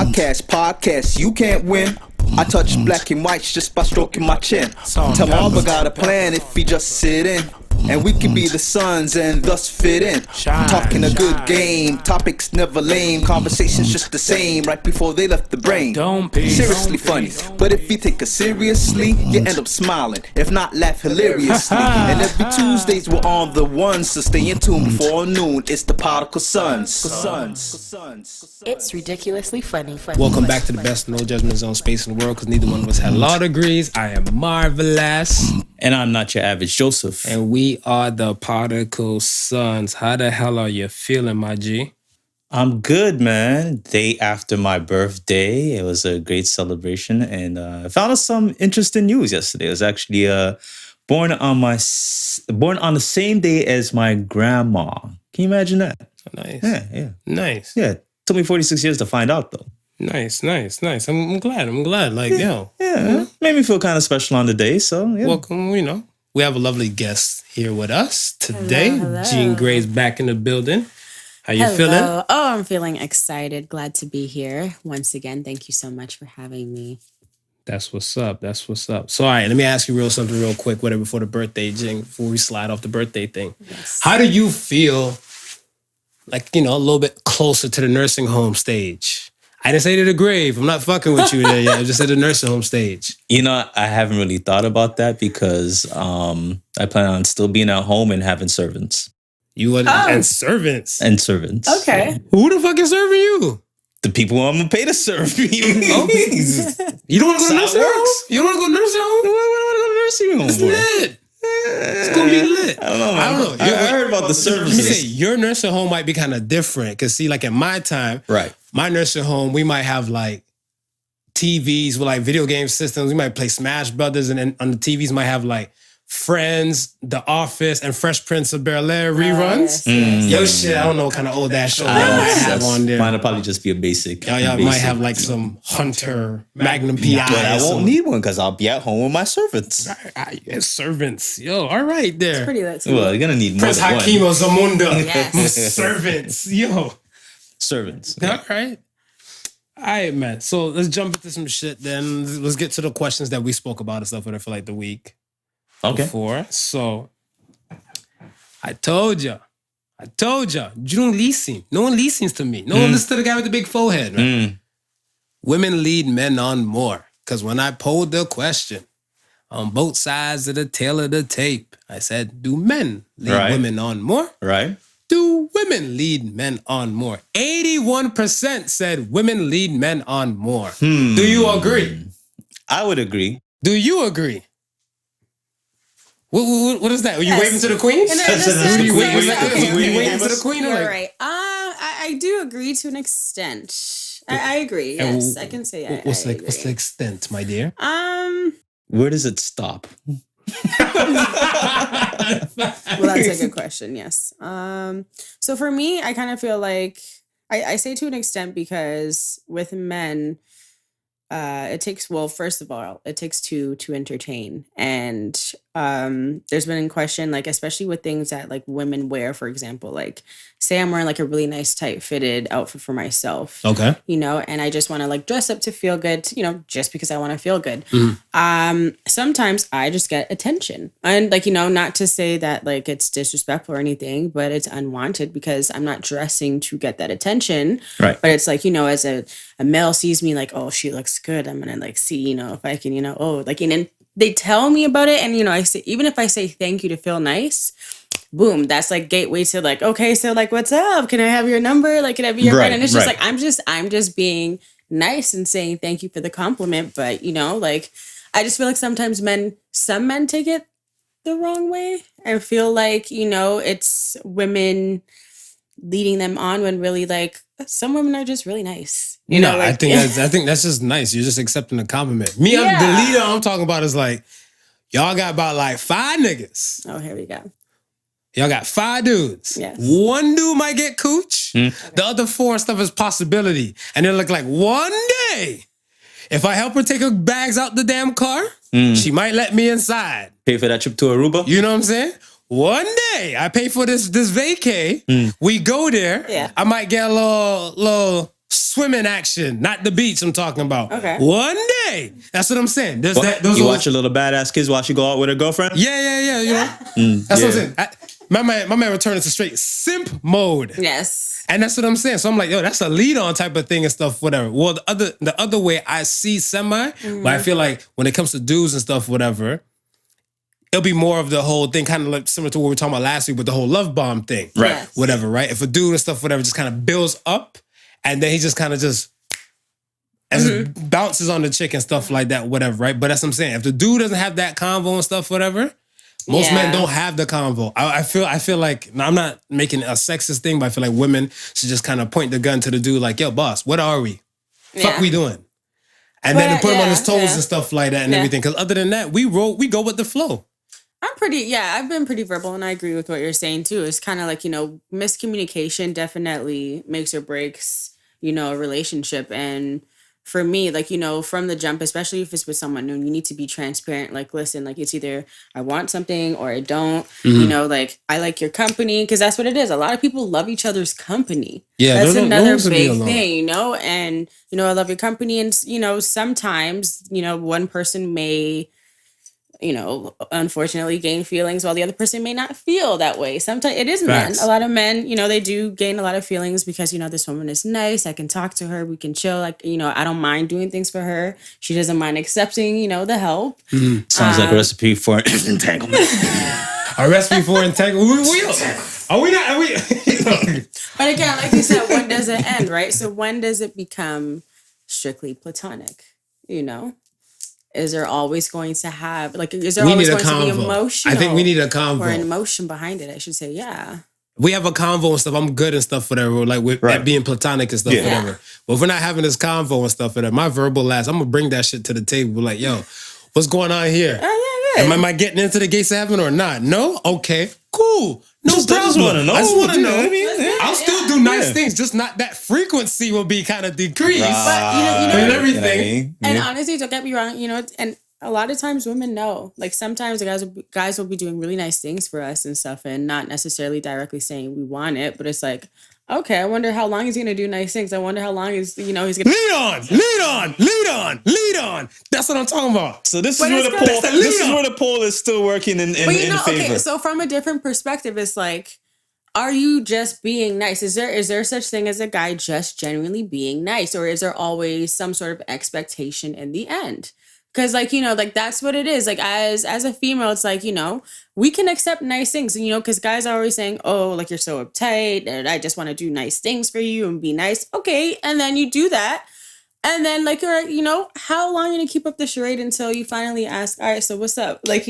Podcast, you can't win. I touch black and whites just by stroking my chin. Tell Marva got a plan if he just sit in. And we can be the sons and thus fit in. Talking a good game, topics never lame. Conversations just the same, right before they left the brain. Seriously funny, but if you take us seriously, you end up smiling. If not, laugh hilariously. And every Tuesdays we're on the one, so stay in tune before noon. It's the Podical Sons. It's ridiculously funny. Welcome back to the best no judgment zone space in the world, because neither one of us had law degrees. I am Marvelous. And I'm not your average Joseph. And we are the Podical Sons. How the hell are you feeling, my G? I'm good, man. Day after my birthday. It was a great celebration. And I found out some interesting news yesterday. I was actually born on the same day as my grandma. Can you imagine that? Nice. Yeah. Nice. Yeah. Took me 46 years to find out, though. Nice. I'm glad. Like, Yeah. Made me feel kind of special on the day, so yeah. Welcome, we have a lovely guest here with us today. Hello. Jean Gray's back in the building. How you feeling? Oh, I'm feeling excited. Glad to be here once again. Thank you so much for having me. That's what's up. So, all right, let me ask you something real quick, before the birthday, Jing, before we slide off the birthday thing. Yes. How do you feel, like, a little bit closer to the nursing home stage? I didn't say to the grave. I'm not fucking with you there yet. I just said the nursing home stage. I haven't really thought about that because I plan on still being at home and having servants. And servants. And servants. Okay. Yeah. Who the fuck is serving you? The people who I'm going to pay to serve me. You don't want to go to nursing home? You don't want to go to nursing home? What do I want to go to nursing home It's for? lit. It's going to be lit. I don't know. I heard about the services. Let me say, your nursing home might be kind of different. Because see, like at my time, Right. my nursing home, we might have like TVs with like video game systems. We might play Smash Brothers, and then on the TVs might have like Friends, The Office, and Fresh Prince of Bel-Air reruns. Yes. Yo, shit, I don't know what kind of old ass show y'all might have on there. Mine will probably just be a basic. Y'all might have like some Hunter, Magnum PI. But I won't need one because I'll be at home with my servants. Servants. Yo, all right there. Pretty lit too. Well, you're going to need more Prince than Hakeem one. of Zamunda. Yes. Servants. Yo. Servants. All right. All right, man. So let's jump into some shit then. Let's get to the questions that we spoke about and stuff for like the week before. So I told ya. You don't listen. No one listens to me. No one listens to the guy with the big forehead, man. Women lead men on more. Because when I polled the question on both sides of the tail of the tape, I said, do men lead women on more? Right. Do women lead men on more? 81% said women lead men on more. Do you agree? I would agree. Do you agree? What is that? Are you Yes. waving to the queen? And You okay. waving to the queen? You're Or like, right. I do agree to an extent. I agree. And Yes, I can say I what's agree. the extent, my dear? Where does it stop? Well, that's a good question. Yes. So for me, I kind of feel like I say to an extent because with men, it takes, well, first of all, it takes two to entertain. And there's been in question, like, especially with things that like women wear, for example, like say I'm wearing like a really nice tight fitted outfit for myself. Okay. And I just want to like dress up to feel good, just because I want to feel good. Sometimes I just get attention. And like, not to say that like it's disrespectful or anything, but it's unwanted because I'm not dressing to get that attention. Right. But it's like, as a male sees me like, oh, she looks good. I'm going to like see, if I can, and they tell me about it. And, I say, even if I say thank you to feel nice, boom, that's like gateway to like, okay, so like, what's up? Can I have your number? Like, can I be your friend? And it's just like, I'm just being nice and saying thank you for the compliment. But, like, I just feel like sometimes some men take it the wrong way. I feel like, it's women leading them on when really like some women are just really nice. I think that's just nice. You're just accepting a compliment. Me, Yeah. the leader I'm talking about is like, y'all got about like 5 niggas. Oh, here we go. Y'all got 5 dudes. Yes. One dude might get cooch. The other 4 stuff is possibility. And they're like one day, if I help her take her bags out the damn car, she might let me inside. Pay for that trip to Aruba? You know what I'm saying? One day, I pay for this vacay. We go there. Yeah. I might get a little swimming action, not the beach I'm talking about. Okay. One day. That's what I'm saying. There's that. Those You are- watch your little badass kids while she go out with her girlfriend? Yeah. You know, that's what I'm saying. My man returned to straight simp mode. Yes. And that's what I'm saying. So I'm like, yo, that's a lead on type of thing and stuff, whatever. Well, the other way I see semi, but I feel like when it comes to dudes and stuff, whatever, it'll be more of the whole thing, kind of like similar to what we were talking about last week with the whole love bomb thing. Right. Yes. Whatever, right? If a dude and stuff, whatever, just kind of builds up and then he just kind of just bounces on the chick and stuff like that, whatever, right? But that's what I'm saying. If the dude doesn't have that convo and stuff, whatever, most men don't have the convo. I feel like, now I'm not making a sexist thing, but I feel like women should just kind of point the gun to the dude like, yo, boss, what are we? Fuck we doing? And then put him on his toes and stuff like that and everything. Because other than that, we go with the flow. I've been pretty verbal and I agree with what you're saying too. It's kind of like, miscommunication definitely makes or breaks, a relationship. And for me, like, from the jump, especially if it's with someone new, you need to be transparent. Like, listen, like it's either I want something or I don't, like I like your company. Cause that's what it is. A lot of people love each other's company. Yeah. That's another big thing, and, I love your company. And, sometimes, one person may, unfortunately gain feelings while the other person may not feel that way. Sometimes it is men. A lot of men, they do gain a lot of feelings because, this woman is nice. I can talk to her. We can chill. Like, I don't mind doing things for her. She doesn't mind accepting, the help. Sounds like a recipe for entanglement. A recipe for entanglement. Are we not? But again, like you said, when does it end, right? So when does it become strictly platonic, Is there always going to have, is there always going to be emotional? I think we need a convo. Or an emotion behind it, I should say, yeah. We have a convo and stuff. I'm good and stuff, whatever. Like with that being platonic and stuff, whatever. But if we're not having this convo and stuff, whatever, my verbal last, I'm going to bring that shit to the table. Like, yo, what's going on here? Oh, yeah, good. Am I getting into the gates of heaven or not? No? Okay, cool. No problem. I just want to know. I just want to know. I mean, I'll still do nice things, just not that frequency will be kind of decreased. But, And everything. And honestly, don't get me wrong, and a lot of times women know. Like sometimes the guys will be doing really nice things for us and stuff and not necessarily directly saying we want it, but it's like, okay, I wonder how long he's going to do nice things. I wonder how long he's going to... Lead on. That's what I'm talking about. So this is where the poll. This is where the poll is still working in favor. Okay, so from a different perspective, it's like, are you just being nice? Is there such thing as a guy just genuinely being nice, or is there always some sort of expectation in the end? Because, that's what it is. Like, as a female, it's like, we can accept nice things. And, because guys are always saying, oh, like, you're so uptight, and I just want to do nice things for you and be nice. Okay, and then you do that. And then, like, how long are you going to keep up the charade until you finally ask, all right, so what's up? Like,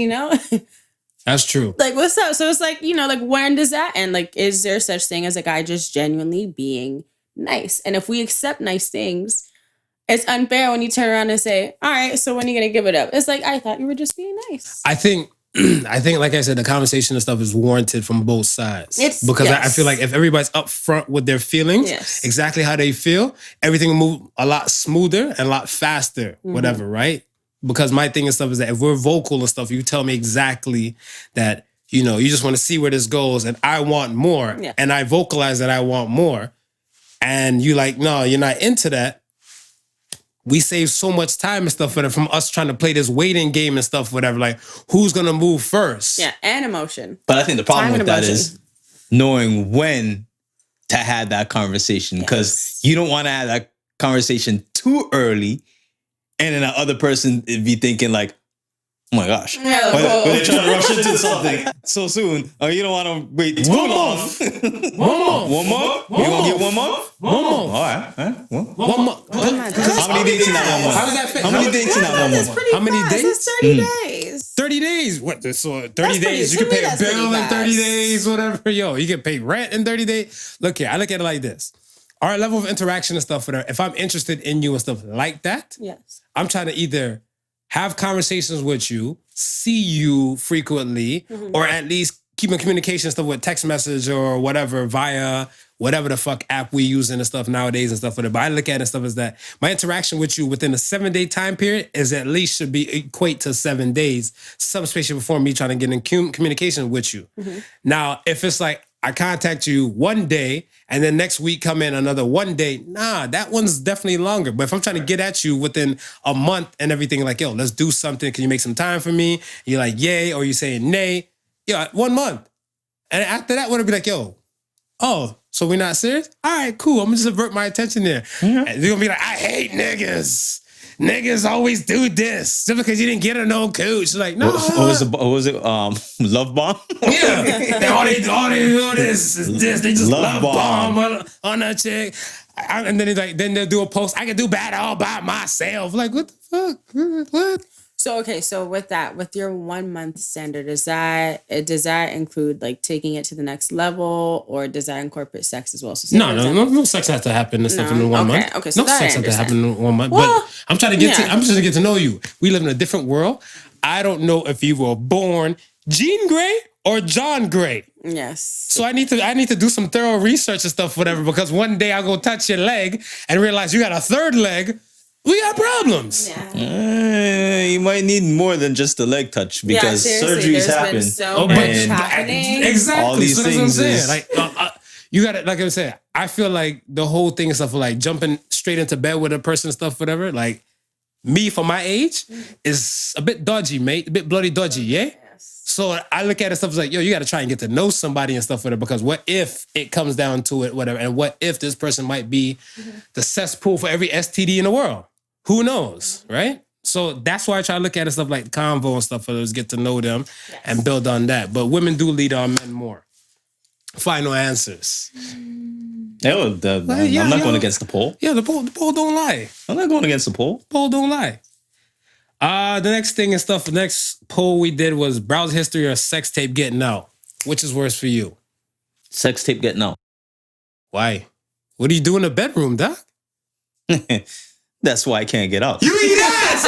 That's true. Like, what's up? So it's like, when does that end? Like, is there such thing as a guy just genuinely being nice? And if we accept nice things, it's unfair when you turn around and say, all right, so when are you going to give it up? It's like, I thought you were just being nice. I think, like I said, the conversation and stuff is warranted from both sides. Because I feel like if everybody's upfront with their feelings, exactly how they feel, everything will move a lot smoother and a lot faster, whatever, right? Because my thing and stuff is that if we're vocal and stuff, you tell me exactly that, you just want to see where this goes and I want more. Yeah. And I vocalize that I want more. And you like, no, you're not into that. We save so much time and stuff from us trying to play this waiting game and stuff, whatever. Like, who's going to move first? Yeah, and emotion. But I think the problem with that is knowing when to have that conversation. Because you don't want to have that conversation too early. And then the other person be thinking like, oh my gosh. Yeah, they're trying to rush into something so soon. Or you don't want to wait too long. One more? You going to get one more? One more. All right. One more. How many dates in that 1 month? How does that fit? How many dates in that 1 month? How many days? It's 30 days. 30 days. What? So 30 days. You can pay a bill in 30 days, whatever. Yo, you can pay rent in 30 days. Look here, I look at it like this. Our level of interaction and stuff, if I'm interested in you and stuff like that, I'm trying to either have conversations with you, see you frequently, or at least keep in communication stuff with text message or whatever via whatever the fuck app we use and stuff nowadays and stuff. But I look at it and stuff as that my interaction with you within a 7-day time period is at least should be equate to 7 days, subspatial before me trying to get in communication with you. Now, if it's like I contact you one day and then next week come in another one day. Nah, that one's definitely longer. But if I'm trying to get at you within a month and everything, like, yo, let's do something. Can you make some time for me? You're like, yay, or you saying nay. Yo, 1 month. And after that, would be like, yo, oh, so we're not serious? All right, cool. I'm gonna just avert my attention there. And they're gonna be like, I hate niggas. Niggas always do this just because you didn't get a no coach. Like, no. What was it? Love bomb? Yeah. all they do this is this. They just love bomb on that chick. And then then they'll do a post. I can do bad all by myself. Like, what the fuck? What? So okay, so with your 1 month standard, does that include like taking it to the next level, or does that incorporate sex as well? So no sex has to happen and stuff in 1 month. Okay, so no sex has to happen in 1 month. Well, but I'm trying to get I'm just to get to know you. We live in a different world. I don't know if you were born Jean Grey or John Grey. Yes. So I need to do some thorough research and stuff, whatever, because one day I'll go touch your leg and realize you got a third leg. We got problems. Yeah. You might need more than just the leg touch because surgeries happen. Been so much happening. Exactly. All these so things. That's what I'm saying. Like, you got to, like I was saying, I feel like the whole thing and stuff like jumping straight into bed with a person and stuff, whatever, like me for my age is a bit dodgy, mate. A bit bloody dodgy, yeah? So I look at it stuff like, yo, you got to try and get to know somebody and stuff with it, because what if it comes down to it, whatever, and what if this person might be the cesspool for every STD in the world? Who knows, right? So that's why I try to look at it stuff like convo and stuff for us, get to know them and build on that. But women do lead our men more. Final answers. I'm not going against the poll. Yeah, the poll don't lie. I'm not going against the poll. Poll don't lie. The next thing and stuff, the next poll we did was browser history or sex tape getting out. Which is worse for you? Sex tape getting out. Why? What do you do in the bedroom, doc? That's why I can't get out. You eat ass!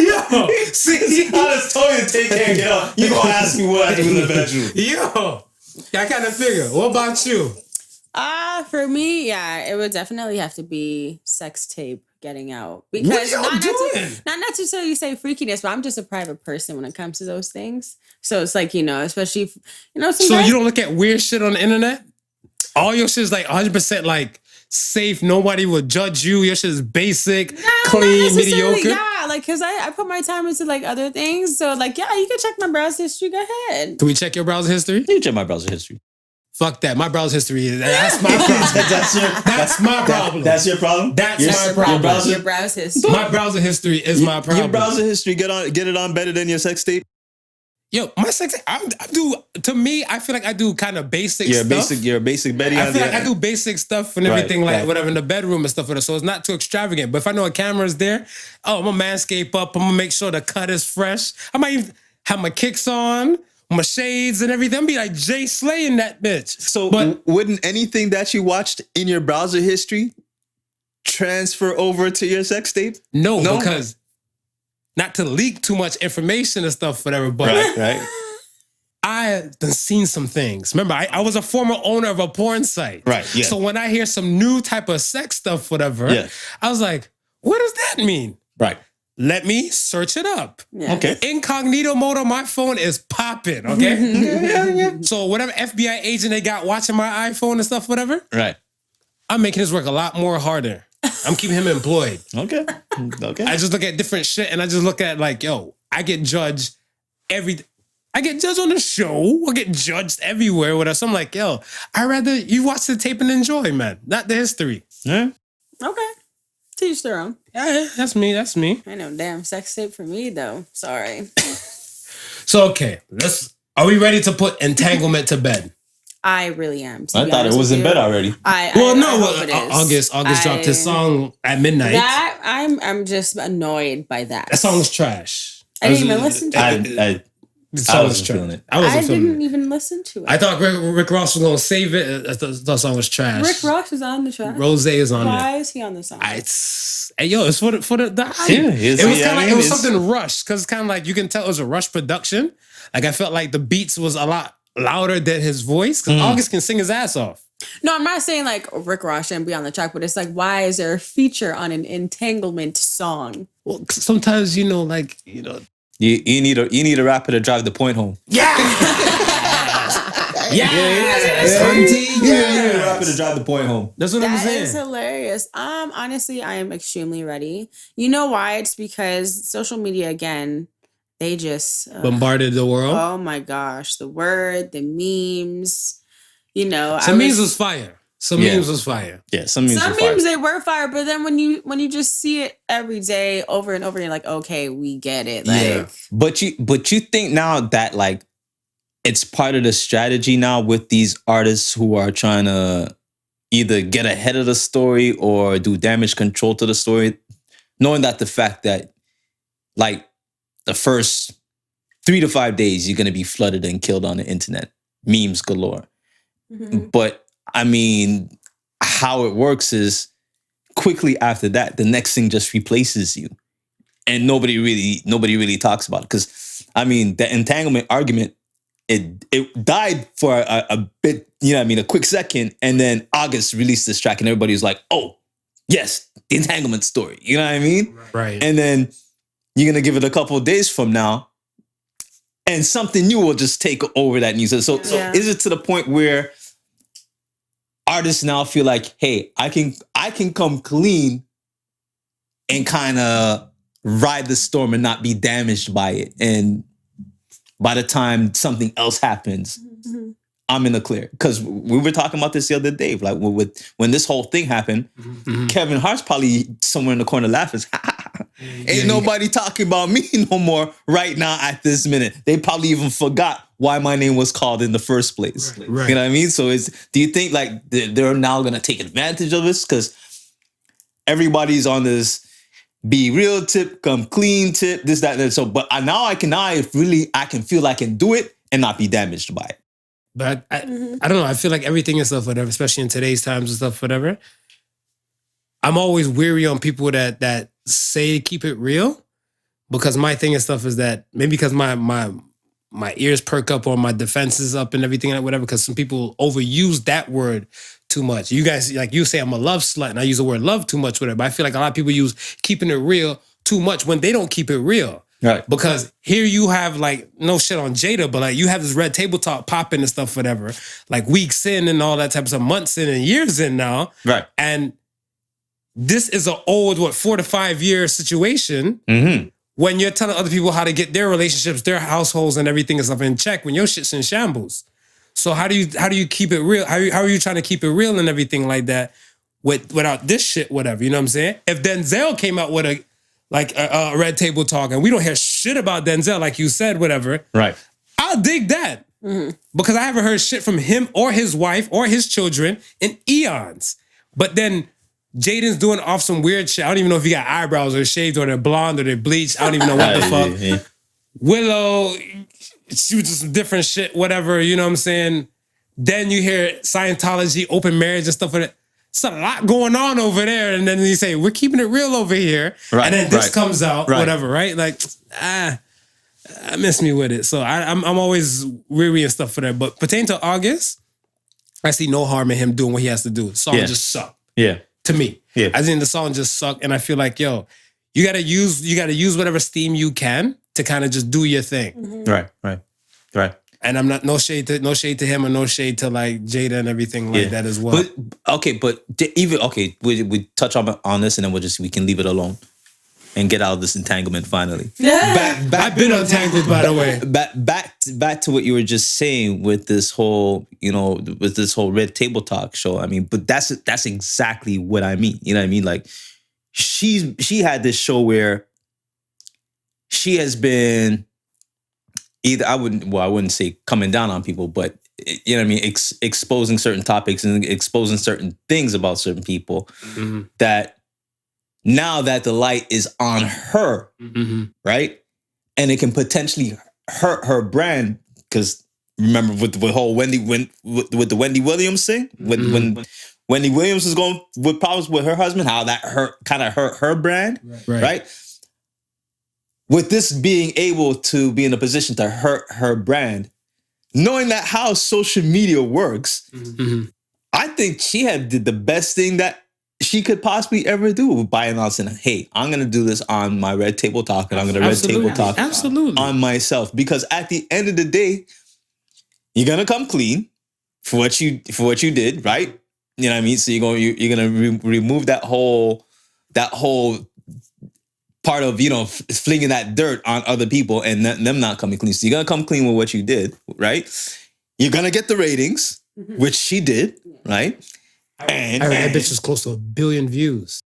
yo, see, I just told you to take care and get out. You gonna ask me what I do in the bedroom? Yo, I kind of figure. What about you? For me, yeah, it would definitely have to be sex tape getting out, because what y'all doing? Not necessarily say freakiness, but I'm just a private person when it comes to those things. So it's like, especially if, some So guys, you don't look at weird shit on the internet? All your shit is like 100% like safe. Nobody will judge you. Your shit is basic, clean, mediocre. Yeah, like, because I put my time into like other things. So like, yeah, you can check my browser history. Go ahead. Can we check your browser history? You check my browser history. Fuck that. My browser history is that's my problem. That's my problem. That's your problem? That's my problem. Your browser history. My browser history is my problem. Your browser history, get it on better than your sex tape? Yo, my sex, I do, to me, I feel like I do kind of basic You're stuff. You're a basic Betty. I feel like I do basic stuff and everything, right. Whatever, in the bedroom and stuff. So it's not too extravagant. But if I know a camera's there, I'm going to manscape up. I'm going to make sure the cut is fresh. I might even have my kicks on, my shades and everything. I'm be like Jay Slay in that bitch. So wouldn't anything that you watched in your browser history transfer over to your sex tape? No, because not to leak too much information and stuff, whatever, but right. I done seen some things. Remember, I was a former owner of a porn site. Right, yeah. So when I hear some new type of sex stuff, whatever, I was like, what does that mean? Right. Let me search it up. Yeah. Okay. Incognito mode on my phone is popping, okay? So whatever FBI agent they got watching my iPhone and stuff, whatever, Right. I'm making this work a lot more harder. I'm keeping him employed. Okay. I just look at different shit and I just look at like, yo, I get judged I get judged on the show. I get judged everywhere with us. I'm like, yo, I'd rather you watch the tape and enjoy, man. Not the history. Yeah. Okay. Teach their own. Yeah, that's me. I know, damn, sex tape for me though. Sorry. So okay, are we ready to put entanglement to bed? I really am. I thought it was in bed already. August dropped his song at midnight. That I'm just annoyed by that. That song was trash. I didn't even listen to it. I wasn't feeling it. I didn't even listen to it. I thought Rick Ross was gonna save it. I thought the song was trash. Rick Ross is on the track. Rose is on there. Why is he on the song? Hey yo, it's for the hype. Yeah, it was kind of like it was something rushed, because it's kind of like you can tell it was a rush production. Like I felt like the beats was a lot louder than his voice, because August can sing his ass off. No, I'm not saying like Rick Ross shouldn't be on the track, but it's like, why is there a feature on an entanglement song? Well, sometimes Yeah, You need a rapper to drive the point home. Yeah. You need a rapper to drive the point home. That's what I'm That saying. is hilarious. Honestly, I am extremely ready. You know why? It's because social media again, they just Bombarded the world. oh my gosh, the word, the memes. You know, Some memes was fire. Some memes was fire. Yeah, some memes they were fire, but then when you just see it every day over and over, you're like, okay, we get it. Like, But you think now that like it's part of the strategy now with these artists who are trying to either get ahead of the story or do damage control to the story, knowing that the fact that like the first 3 to 5 days you're gonna be flooded and killed on the internet, memes galore. mm-hmm. But I mean, how it works is quickly after that, the next thing just replaces you, and nobody really talks about it. Because I mean, the entanglement argument, it died for a bit, you know what I mean, a quick second, and then August released this track, and everybody was like, "Oh, yes, the entanglement story." You know what I mean? Right. And then you're gonna give it a couple of days from now, and something new will just take over that news. So is it to the point where artists now feel like, hey, I can come clean and kind of ride the storm and not be damaged by it, and by the time something else happens, Mm-hmm. I'm in the clear? Because we were talking about this the other day, like when this whole thing happened, Kevin Hart's probably somewhere in the corner laughing. Ain't nobody talking about me no more right now at this minute. They probably even forgot why my name was called in the first place. Right. You know what I mean? So do you think like they're now gonna take advantage of this? Because everybody's on this be real tip, come clean tip, this, that, and so. But now I can feel I can do it and not be damaged by it. But I don't know. I feel like everything and stuff, whatever, especially in today's times and stuff, whatever. I'm always weary on people that say keep it real, because my thing and stuff is that maybe because my ears perk up or my defenses up and everything like whatever, because some people overuse that word too much. You guys, like you say, I'm a love slut, and I use the word love too much with it. But I feel like a lot of people use keeping it real too much when they don't keep it real. Right. Because here you have like no shit on Jada, but like you have this red table talk popping and stuff, whatever, like weeks in and all that type of stuff, months in and years in now. Right. And this is an old, 4 to 5 year situation when you're telling other people how to get their relationships, their households and everything and stuff in check when your shit's in shambles. So how do you keep it real? How are you trying to keep it real and everything like that without this shit, whatever, you know what I'm saying? If Denzel came out with a red table talk and we don't hear shit about Denzel, like you said, whatever. Right. I'll dig that. Because I haven't heard shit from him or his wife or his children in eons. But then Jaden's doing off some weird shit. I don't even know if he got eyebrows or shaved or they're blonde or they're bleached. I don't even know what the fuck. Yeah. Willow, she was just some different shit, whatever, you know what I'm saying? Then you hear Scientology, open marriage and stuff like that. It's a lot going on over there. And then you say, we're keeping it real over here. Right, and then this comes out, right. whatever, right? Like, miss me with it. So I'm always weary and stuff for that. But pertaining to August, I see no harm in him doing what he has to do. The song just sucked. Yeah. To me. Yeah. I think the song just sucked. And I feel like, yo, you gotta use whatever steam you can to kind of just do your thing. Right. And I'm not no shade to him or no shade to like Jada and everything like that as well. We touch on this and then we can leave it alone and get out of this entanglement finally. I've been untangled, by the way. Back to what you were just saying with this whole, red table talk show. I mean, but that's exactly what I mean. You know what I mean? Like she had this show where she has been either I wouldn't say coming down on people, but you know what I mean, exposing certain topics and exposing certain things about certain people that now that the light is on her, right? And it can potentially hurt her brand, because remember with the whole with the Wendy Williams thing, when Wendy Williams was going with problems with her husband, how that hurt her brand, right? With this being able to be in a position to hurt her brand, knowing that how social media works, I think she did the best thing that she she could possibly ever do by announcing, hey, I'm going to do this on my Red Table Talk, and I'm going to Red Table Talk on myself. Because at the end of the day, you're going to come clean for what you did, right? You know what I mean? So you're going to remove that whole part of, flinging that dirt on other people and them not coming clean. So you're going to come clean with what you did, right? You're going to get the ratings, which she did, right? And that bitch was close to 1 billion views.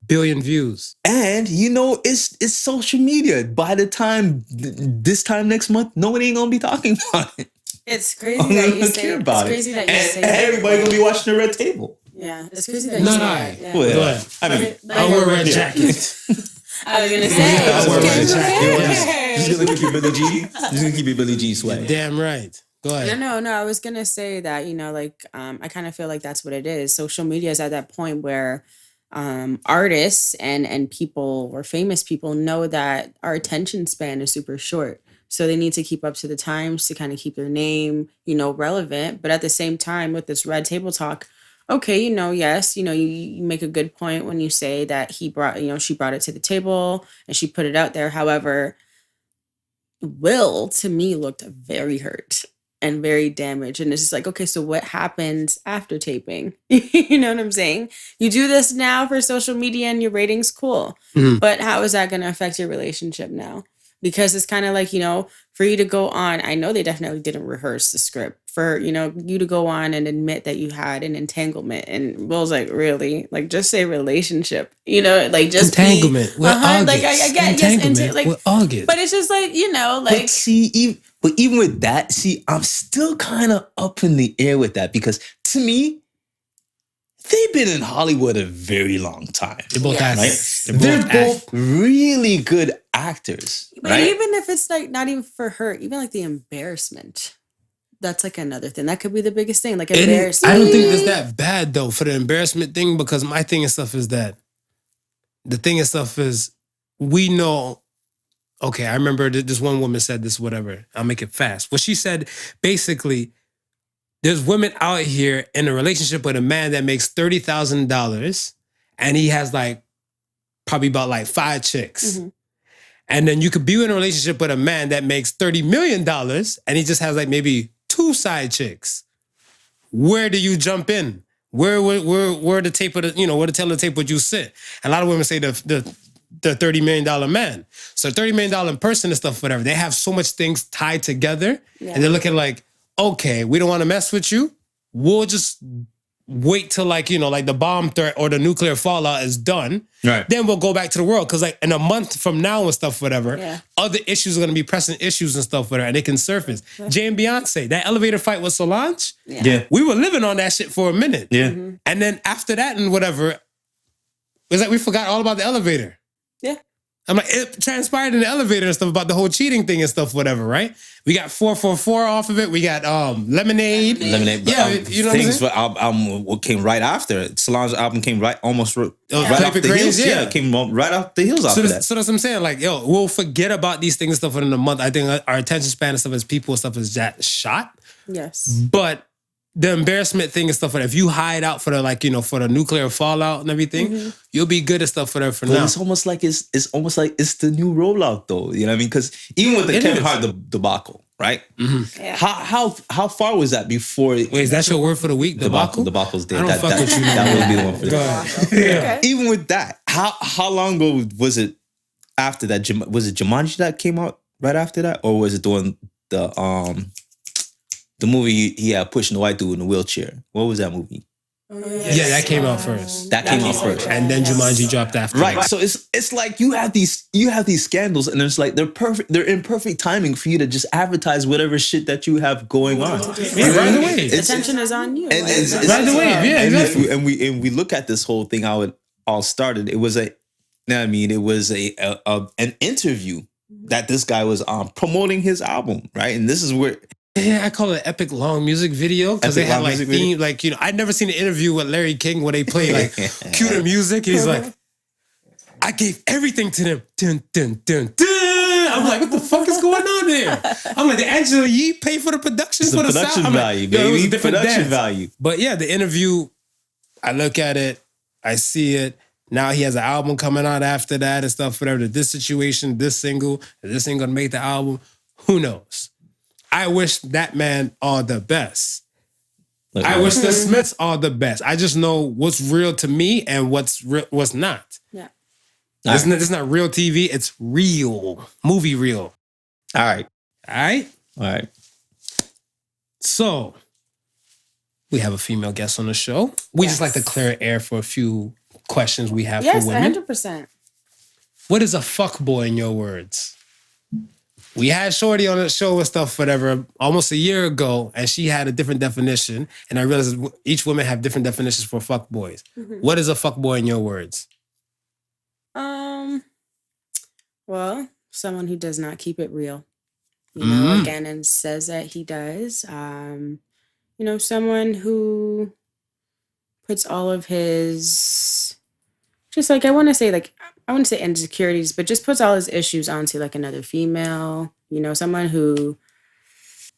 Billion views. And it's social media. By the time this time next month, nobody ain't gonna be talking about it. It's crazy that you say it. It's crazy that you say it. And everybody gonna be watching the Red Table. Yeah, it's crazy that you say that. Yeah. Go ahead. I mean, I wear a red jacket. I was gonna say. I wear a red jacket. Just gonna keep your Billie G. Just gonna keep your Billie G swag. Damn right. Go ahead. No. I was gonna say that I kind of feel like that's what it is. Social media is at that point where artists and people or famous people know that our attention span is super short, so they need to keep up to the times to kind of keep their name relevant. But at the same time, with this Red Table Talk, okay, yes, you make a good point when you say that she brought it to the table and she put it out there. However, Will to me looked very hurt and very damaged. And it's just like, okay, so what happens after taping? You know what I'm saying? You do this now for social media and your ratings, cool. Mm-hmm. But how is that going to affect your relationship now? Because it's kind of like, for you to go on, I know they definitely didn't rehearse the script. For, you to go on and admit that you had an entanglement. And Will's like, really? Like, just say relationship. Like, just entanglement. We're August. Like, I get entanglement. We're August. But it's just like, like... But even with that, I'm still kind of up in the air with that. Because to me, they've been in Hollywood a very long time. They're both actors. Right? They're both really good actors. But right? even if it's like not even for her, even like the embarrassment, that's like another thing. That could be the biggest thing. Like embarrassment. I don't think it's that bad though for the embarrassment thing, because my thing and stuff is that we know. Okay, I remember this one woman said this, whatever. I'll make it fast. What she said, basically, there's women out here in a relationship with a man that makes $30,000 and he has probably about 5 chicks. Mm-hmm. And then you could be in a relationship with a man that makes $30 million and he just has maybe 2 side chicks. Where do you jump in? Where the tape of the, where the tail of the tape would you sit? And a lot of women say the $30 million man. So $30 million person and stuff, whatever. They have so much things tied together and they're looking like, okay, we don't want to mess with you. We'll just wait till the bomb threat or the nuclear fallout is done. Right. Then we'll go back to the world. Because in a month from now and stuff, whatever, other issues are going to be pressing issues and stuff, whatever, and they can surface. Jay and Beyonce, that elevator fight with Solange, we were living on that shit for a minute. Yeah. Mm-hmm. And then after that and whatever, it was like we forgot all about the elevator. Yeah. I'm like, it transpired in the elevator and stuff about the whole cheating thing and stuff, whatever, right? We got 444 off of it. We got Lemonade. Yeah, you know things what I'm saying? What came right after it. Solange's album came right off the heels. Yeah, it came right off the heels after that. So that's what I'm saying. Like, we'll forget about these things and stuff within a month. I think our attention span and stuff as people and stuff is that shot. Yes. But the embarrassment thing and stuff like that, if you hide out for the for the nuclear fallout and everything, you'll be good at stuff for that for now. It's almost like it's the new rollout though. You know what I mean? Because even with the Kevin Hart debacle, right? Mm-hmm. Yeah. How far was that before? Wait, is that your word for the week? Debacle? Debacle's dead. I don't fuck with you. That would be the one for the okay. Even with that, how long ago was it after that? Was it Jumanji that came out right after that, or was it doing the movie he had pushing the white dude in the wheelchair? What was that movie? Yeah, that came out first. That came out first, and then Jumanji dropped after. Right. So it's like you have these scandals, and it's like they're perfect. They're in perfect timing for you to just advertise whatever shit that you have going on. Yeah, right away. Attention is on you. And it's right away. Yeah, exactly. And we look at this whole thing how it all started. It was an interview that this guy was promoting his album, right? And this is where. Yeah, I call it epic long music video because they had theme, I'd never seen an interview with Larry King where they play cue the music. And he's like, I gave everything to them. Dun, dun, dun, dun. I'm like, what the fuck is going on there? I'm like, did Angela Yee pay for the production it's for the production sound? value, baby. It was a different production value. But yeah, the interview, I look at it, I see it. Now he has an album coming out after that and stuff, whatever. This situation, this single, is this ain't gonna make the album? Who knows? I wish that man all the best. I wish the Smiths all the best. I just know what's real to me and what's not. Yeah. It's not real TV. It's real. Movie real. All right. All right? All right. So, we have a female guest on the show. We just like to clear air for a few questions we have for women. Yes, 100%. What is a fuckboy in your words? We had Shorty on the show and stuff, whatever, almost a year ago, and she had a different definition. And I realized each woman have different definitions for fuckboys. Mm-hmm. What is a fuckboy in your words? Well, someone who does not keep it real. You know, again, and says that he does. You know, someone who puts all of his, just like, I wouldn't say insecurities, but just puts all his issues onto like another female. You know, someone who.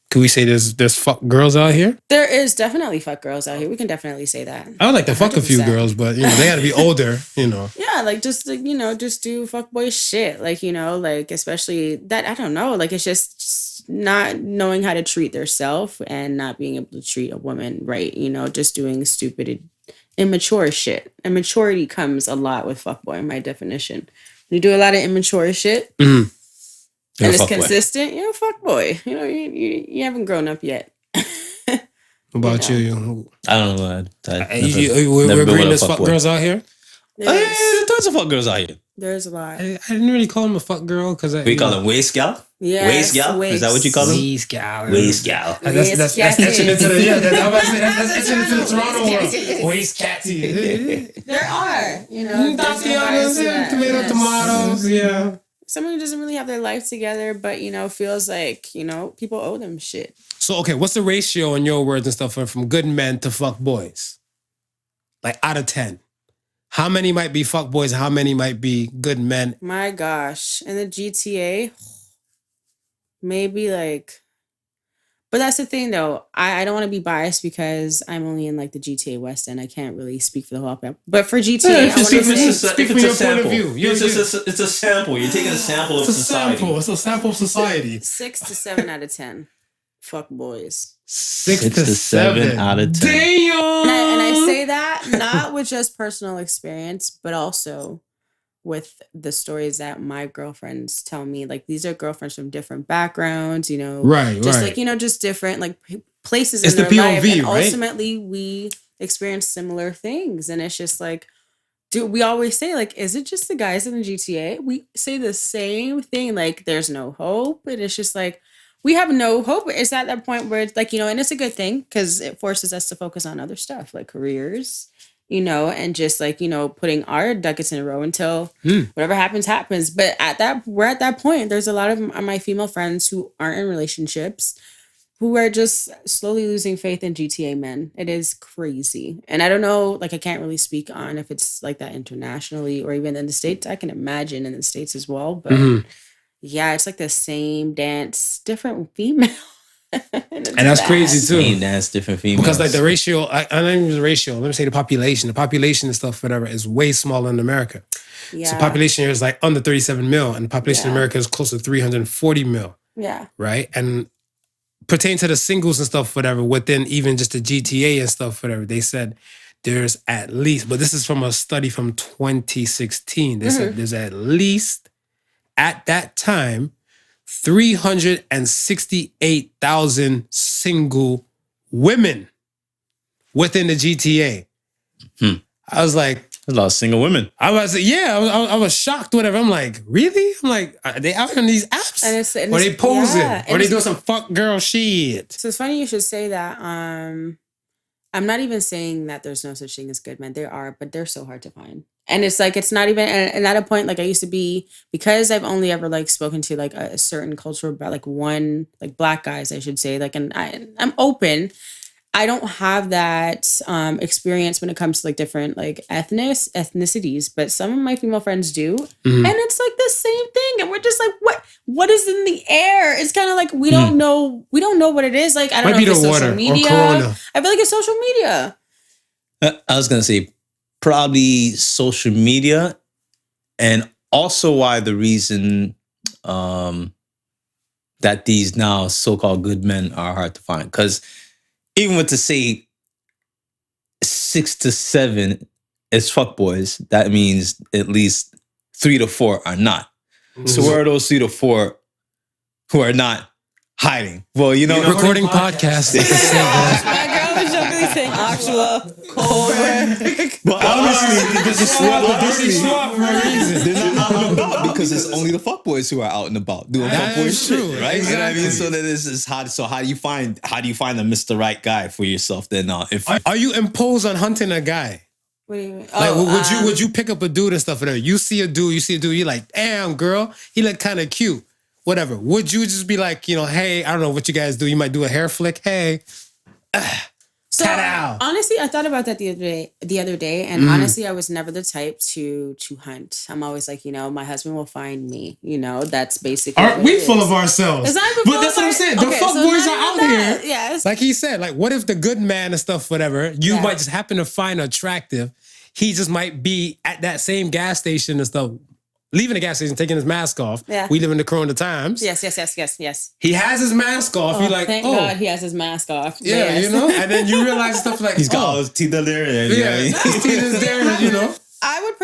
Can we say there's fuck girls out here? There is definitely fuck girls out here. We can definitely say that. I would like to fuck 100%. A few girls, but you know they got to be older. You know. Yeah, like just you know, just do fuckboy shit. Like you know, like especially that I don't know. Like it's just not knowing how to treat theirself and not being able to treat a woman right. You know, just doing stupid, immature shit. Immaturity comes a lot with fuckboy. In my definition, you do a lot of immature shit. Mm-hmm. And it's consistent, you're a fuckboy. You know, you haven't grown up yet. What about you? I don't know. We're agreeing there's fuck girls out here? There's tons of fuck girls out here. There's a lot. I didn't really call him a fuck girl because we call him waist gal. Yeah, waist gal. Is that what you call him? Waist gal. Waist gal. That's etching into the that's etching into the Toronto world. Waist catty. There are, you know, tomatoes. Yeah. Someone who doesn't really have their life together, but, you know, feels like, you know, people owe them shit. So, okay, what's the ratio in your words and stuff from good men to fuck boys? Like, out of 10. How many might be fuck boys? How many might be good men? My gosh. In the GTA, maybe like... But that's the thing, though. I don't want to be biased because I'm only in like the GTA West End. I can't really speak for the whole map. But for GTA, I want to speak from your point of view. It's a sample. You're taking a sample of society. It's a sample of society. 6 to 7 out of 10. Fuck boys. 6 to 7 out of 10. Damn! And I say that not with just personal experience, but also with the stories that my girlfriends tell me. Like, these are girlfriends from different backgrounds, you know. Just like, you know, just different like places in their life. And ultimately we experience similar things. And it's just like, dude, we always say, like, is it just the guys in the GTA? We say the same thing, like, there's no hope. And it's just like, we have no hope. It's at that point where it's like, you know, and it's a good thing because it forces us to focus on other stuff like careers, you know, and just like, you know, putting our ducats in a row until whatever happens. But we're at that point. There's a lot of my female friends who aren't in relationships who are just slowly losing faith in GTA men. It is crazy. And I don't know, like, I can't really speak on if it's like that internationally or even in the States. I can imagine in the States as well. But yeah, it's like the same dance, different female. And that's crazy too. Same dance, different females. Because like the ratio, I don't even use the ratio. Let me say the population. The population and stuff, whatever, is way smaller in America. Yeah. So population here is like under 37 mil, and the population in America is close to 340 mil. Yeah. Right? And pertaining to the singles and stuff, whatever, within even just the GTA and stuff, whatever, they said there's at least, but this is from a study from 2016. They said there's at least, at that time, 368,000 single women within the GTA. I was like, there's a lot of single women. I was shocked, whatever. I'm like, really? I'm like, are they out on these apps? Or they posing? Or they doing some fuck girl shit? So it's funny you should say that. I'm not even saying that there's no such thing as good men. There are, but they're so hard to find. And it's like, it's not even, and at a point, like I used to be, because I've only ever like spoken to like a certain culture about like one, like black guys, I should say, like, and I'm open. I don't have that experience when it comes to like different like ethnicities, but some of my female friends do. And it's like the same thing. And we're just like, what is in the air? It's kind of like, we don't know what it is. Like, I don't know if it's social media. I feel like it's social media. I was going to say, probably social media, and also why the reason that these now so-called good men are hard to find. Because even with to say 6 to 7 is fuckboys, that means at least 3 to 4 are not. So where are those 3 to 4 who are not hiding? Well, recording podcasts. My girl was jokingly saying actual cold. But honestly, This is swap for a reason. they're not out and about because it's only the fuckboys who are out and about doing That fuckboy is shit, true, right? You know what I mean? exactly. So that is how. So how do you find the Mr. Right guy for yourself? Then if Are you imposed on hunting a guy? What do you mean? Like, Oh, would you pick up a dude and stuff? Whatever. You see a dude, you're like, damn, girl, he look kind of cute. Whatever. Would you just be like, hey, I don't know what you guys do. You might do a hair flick. Hey, So ta-da. honestly, I thought about that the other day, and honestly, I was never the type to hunt. I'm always like, my husband will find me. That's basically. Aren't what we it full is. of ourselves? It's not even But full that's of what I'm our- saying. The okay, fuck so boys not are out even here. that. Yes. Like he said, like, what if the good man and stuff, whatever, you Yeah. might just happen to find attractive. He just might be at that same gas station and stuff, leaving the gas station, taking his mask off. Yeah. We live in the Corona times. Yes. He has his mask off. You're like, Thank God he has his mask off. But yeah, yes. And then you realize stuff like, he's got all his teeth in there, and yeah, his teeth is there, I would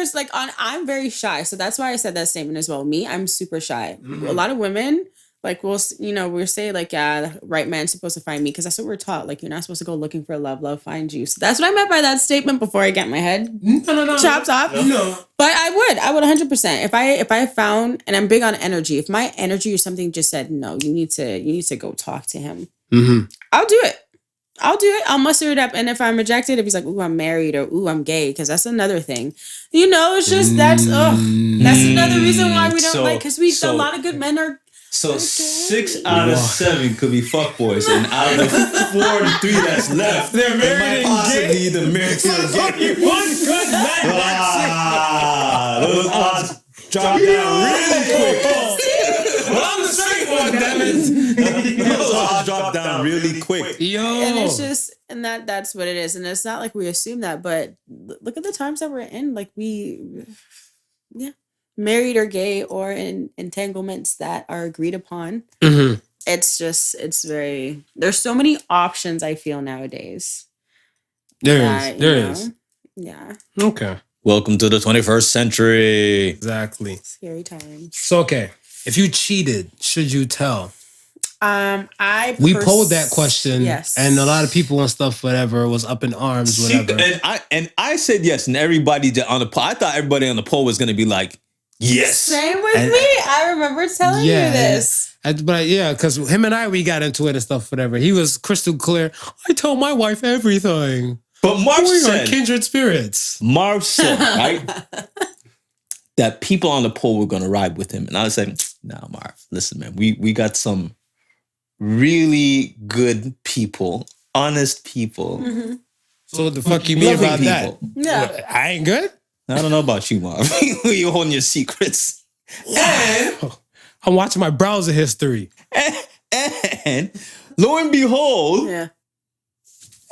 I'm very shy, so that's why I said that statement as well. Me, I'm super shy. A lot of women, like, we'll say like, yeah, the right man's supposed to find me because that's what we're taught. Like, you're not supposed to go looking for love find you. So that's what I meant by that statement before I get my head No. chopped off. No. But I would 100%. If I found, and I'm big on energy. If my energy or something just said no, you need to go talk to him. Mm-hmm. I'll do it. I'll muster it up. And if I'm rejected, if he's like, ooh, I'm married, or ooh, I'm gay, because that's another thing. It's just that's another reason why we don't So- like, because a lot of good men are. so 6 out of 7 could be fuckboys, and out of the 4 to 3 that's left, They're married might and possibly gay. either married to a gay. One good man. Those odds drop down really quick. Well, I'm the straight one, damn it. Those odds drop down really quick. Yo. And it's just, and that's what it is. And it's not like we assume that, but look at the times that we're in. Like married or gay or in entanglements that are agreed upon. Mhm. It's very, there's so many options I feel nowadays. There that, is. Yeah. Okay. Welcome to the 21st century. Exactly. Scary times. So, okay. If you cheated, should you tell? We Polled that question. Yes. And a lot of people and stuff, whatever, was up in arms, whatever. And I said yes, and everybody on the poll. I thought everybody on the poll was gonna be like, yes. Same with And- me. I remember telling you this. But yeah, because him and we got into it and stuff, whatever. He was crystal clear. I tell my wife everything. But Marv We are said, kindred spirits. right, that people on the poll were gonna ride with him, and I was like, nah, Marv, listen, man, we got some really good people, honest people, So what the fuck you mean loving about that? people. Yeah. What, I ain't good? I don't know about you, Marv. You holding your secrets. I'm watching my browser history. And lo and behold, Yeah.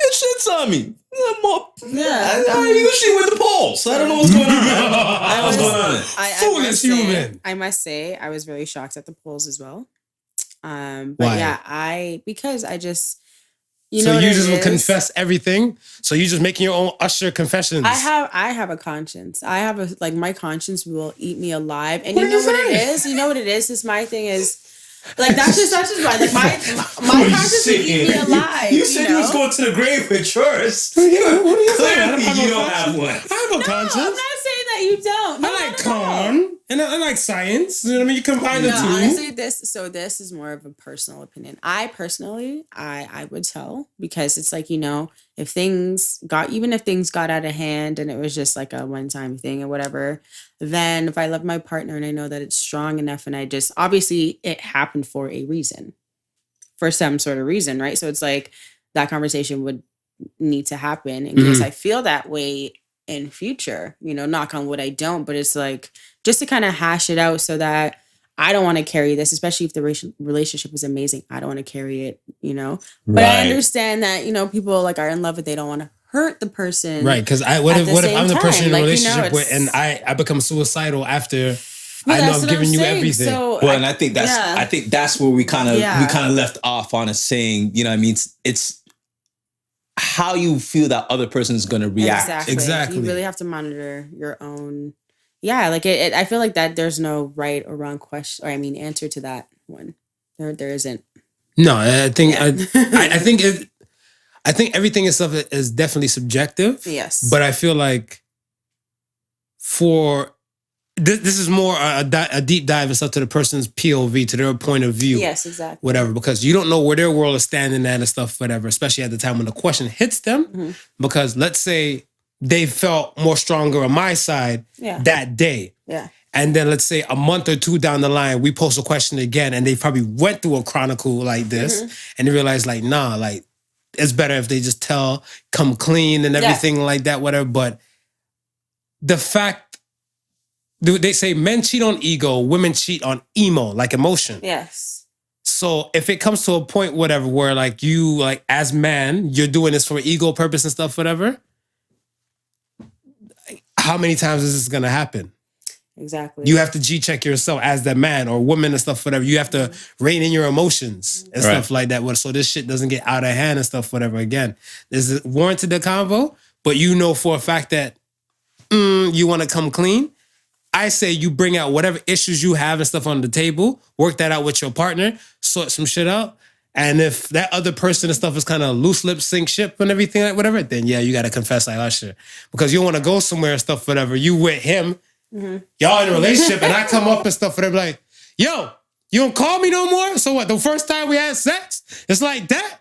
it shits on me. Yeah. I usually with the polls. I don't know what's going on. What's going on? Foolish human. I must say, I was very shocked at the polls as well. But Why? yeah, because I just, So what you it just will is? confess everything? So you just making your own Usher confessions? I have a conscience. My conscience will eat me alive. And What you know did you what it say? is? You know what it is? My thing is, like, that's just why. Like, my conscience will eat me alive. You said you was going to the grave with yours. Clearly, you don't have one. I have a No, I'm conscience. not saying that you don't. No, I like not at all. con and I like science. You know what I mean? You combine the No, two. honestly, this is more of a personal opinion. I personally, I would tell, because it's like, if things got out of hand and it was just like a one-time thing or whatever, then if I love my partner and I know that it's strong enough, and I just, obviously it happened for a reason, for some sort of reason, right? So it's like that conversation would need to happen in case I feel that way in future, knock on wood, I don't, but it's like, just to kind of hash it out so that I don't want to carry this, especially if the relationship is amazing. I don't want to carry it, But I Right. understand that, people like are in love, but they don't want to hurt the person. Right, because what if I'm the person in a Like, relationship with, and I become suicidal after I know that's I've what given I'm you saying. everything. So Well, and I think that's where we kind of left off on is saying, you know what I mean? It's how you feel that other person is going to react. Exactly. You really have to monitor your own. Yeah, like I feel like that there's no right or wrong question, or I mean answer to that one. There isn't. No, I think I think everything and stuff is definitely subjective. Yes. But I feel like for this is more a deep dive and stuff to the person's POV, to their point of view. Yes, exactly. Whatever, because you don't know where their world is standing at and stuff, whatever, especially at the time when the question hits them. Mm-hmm. Because let's say they felt more stronger on my side that day. Yeah. And then let's say a month or two down the line, we post a question again and they probably went through a chronicle like this and they realized like, nah, like it's better if they just come clean and everything like that, whatever. But the fact, they say men cheat on ego, women cheat on emo, like emotion. Yes. So if it comes to a point, whatever, where like you, like as man, you're doing this for ego purpose and stuff, whatever, how many times is this going to happen? Exactly. You have to G-check yourself as that man or woman and stuff, whatever. You have to rein in your emotions and stuff like that. So this shit doesn't get out of hand and stuff, whatever. Again, this is warranted the convo, but you know for a fact that you want to come clean. I say you bring out whatever issues you have and stuff on the table, work that out with your partner, sort some shit out. And if that other person and stuff is kind of loose lip sync ship and everything, like whatever, then yeah, you got to confess like, oh shit. Because you don't want to go somewhere and stuff, whatever. You with him, y'all in a relationship, and I come up and stuff, whatever, like, yo, you don't call me no more? So what, the first time we had sex, it's like that?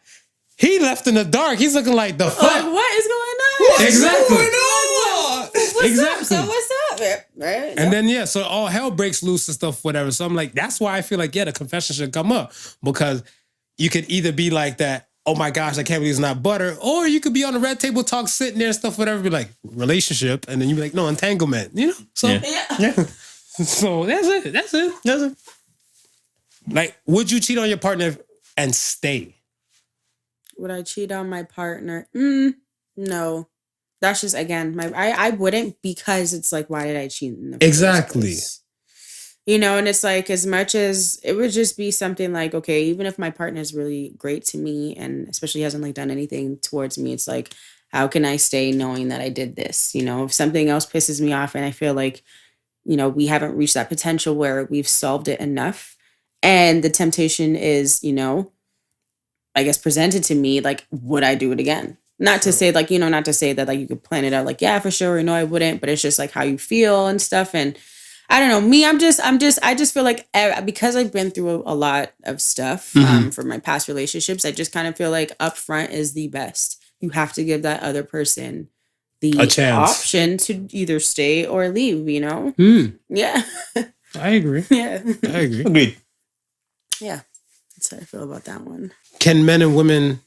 He left in the dark. He's looking like the fuck. Like, what is going on? Exactly. What's up? So what's up? Right? And then, so all hell breaks loose and stuff, whatever. So I'm like, that's why I feel like, the confession should come up. Because you could either be like that, oh my gosh, I can't believe it's not butter. Or you could be on the red table talk, sitting there and stuff, whatever, be like, relationship. And then you be like, no, entanglement. You know? So, so that's it. Like, would you cheat on your partner and stay? Would I cheat on my partner? No. That's just, again, I wouldn't, because it's like, why did I cheat in the first place? You know, and it's like, as much as it would just be something like, okay, even if my partner is really great to me and especially hasn't like done anything towards me, it's like, how can I stay knowing that I did this? You know, if something else pisses me off and I feel like, you know, we haven't reached that potential where we've solved it enough and the temptation is, you know, I guess presented to me, like, would I do it again? Not to say like, you know, not to say that like you could plan it out like, yeah, for sure. No, I wouldn't. But it's just like how you feel and stuff. And I don't know. Me, I just feel like because I've been through a lot of stuff for my past relationships, I just kind of feel like upfront is the best. You have to give that other person the option to either stay or leave, you know? Yeah. I agree. Yeah. I agree. Agreed. Yeah. That's how I feel about that one. Can men and women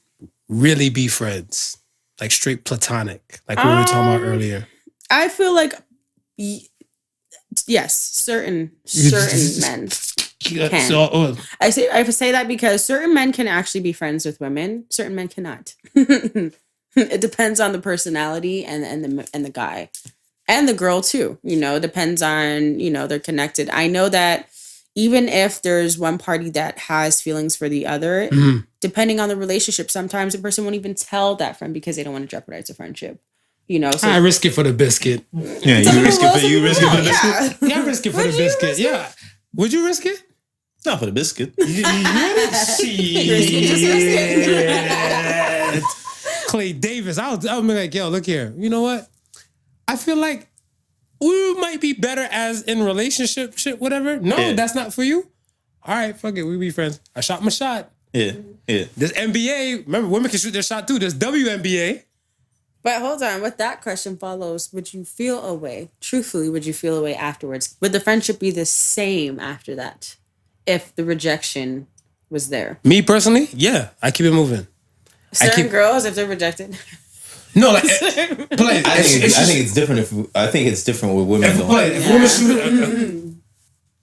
really be friends? Like straight platonic, like we were talking about earlier. I feel like yes, certain men can. So, I say that because certain men can actually be friends with women. Certain men cannot. It depends on the personality and the guy and the girl too. You know, depends on, you know, they're connected. I know that even if there's one party that has feelings for the other, depending on the relationship, sometimes the person won't even tell that friend because they don't want to jeopardize the friendship. You know, so I risk it for the biscuit. Yeah, you risk it for the biscuit. Yeah, I risk it for the biscuit. Yeah. Would you risk it? Not for the biscuit. Clay Davis. I would be like, yo, look here. You know what? I feel like we might be better as in relationship shit, whatever. No, that's not for you. All right, fuck it. We be friends. I shot my shot. Yeah. This NBA, remember, women can shoot their shot too. There's WNBA. But hold on, with that question follows, would you feel a way? Truthfully, would you feel a way afterwards? Would the friendship be the same after that if the rejection was there? Me personally, yeah, I keep it moving. Certain girls, if they're rejected. No, like, I think it's different. I think it's different with women.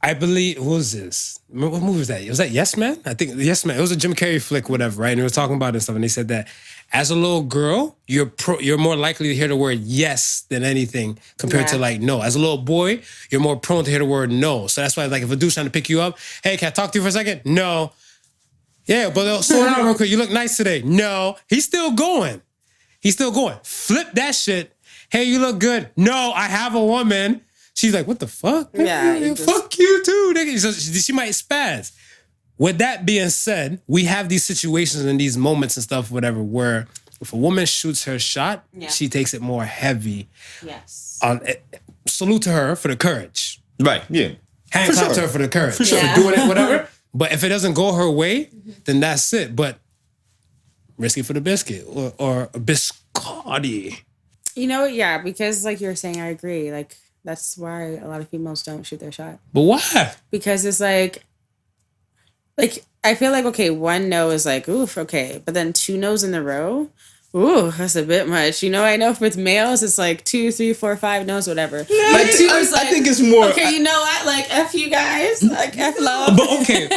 I believe, what was this? What movie was that? Was that Yes Man? I think Yes Man. It was a Jim Carrey flick, whatever, right? And they were talking about it and stuff, and they said that as a little girl, you're more likely to hear the word yes than anything compared to like no. As a little boy, you're more prone to hear the word no. So that's why like if a dude's trying to pick you up, hey, can I talk to you for a second? No. Yeah, but slow down real quick. You look nice today. No. He's still going. Flip that shit. Hey, you look good. No, I have a woman. She's like, what the fuck? Yeah. Fuck you too, nigga. So she might spaz. With that being said, we have these situations and these moments and stuff, whatever, where if a woman shoots her shot, she takes it more heavy. Yes. Salute to her for the courage. Right. Yeah. Hand clap to her for the courage. For doing it, whatever. But if it doesn't go her way, then that's it. But risk it for the biscuit or a biscotti. You know, yeah, because like you're saying, I agree. Like, that's why a lot of females don't shoot their shot. But why? Because it's like I feel like, okay, one no is like, oof, okay. But then 2 no's in a row, ooh, that's a bit much. You know, I know with males, it's like 2, 3, 4, 5 no's, whatever. Yeah, but 2 is like, I think it's more. Okay, you know what? Like, F you guys. Like, F love. But okay.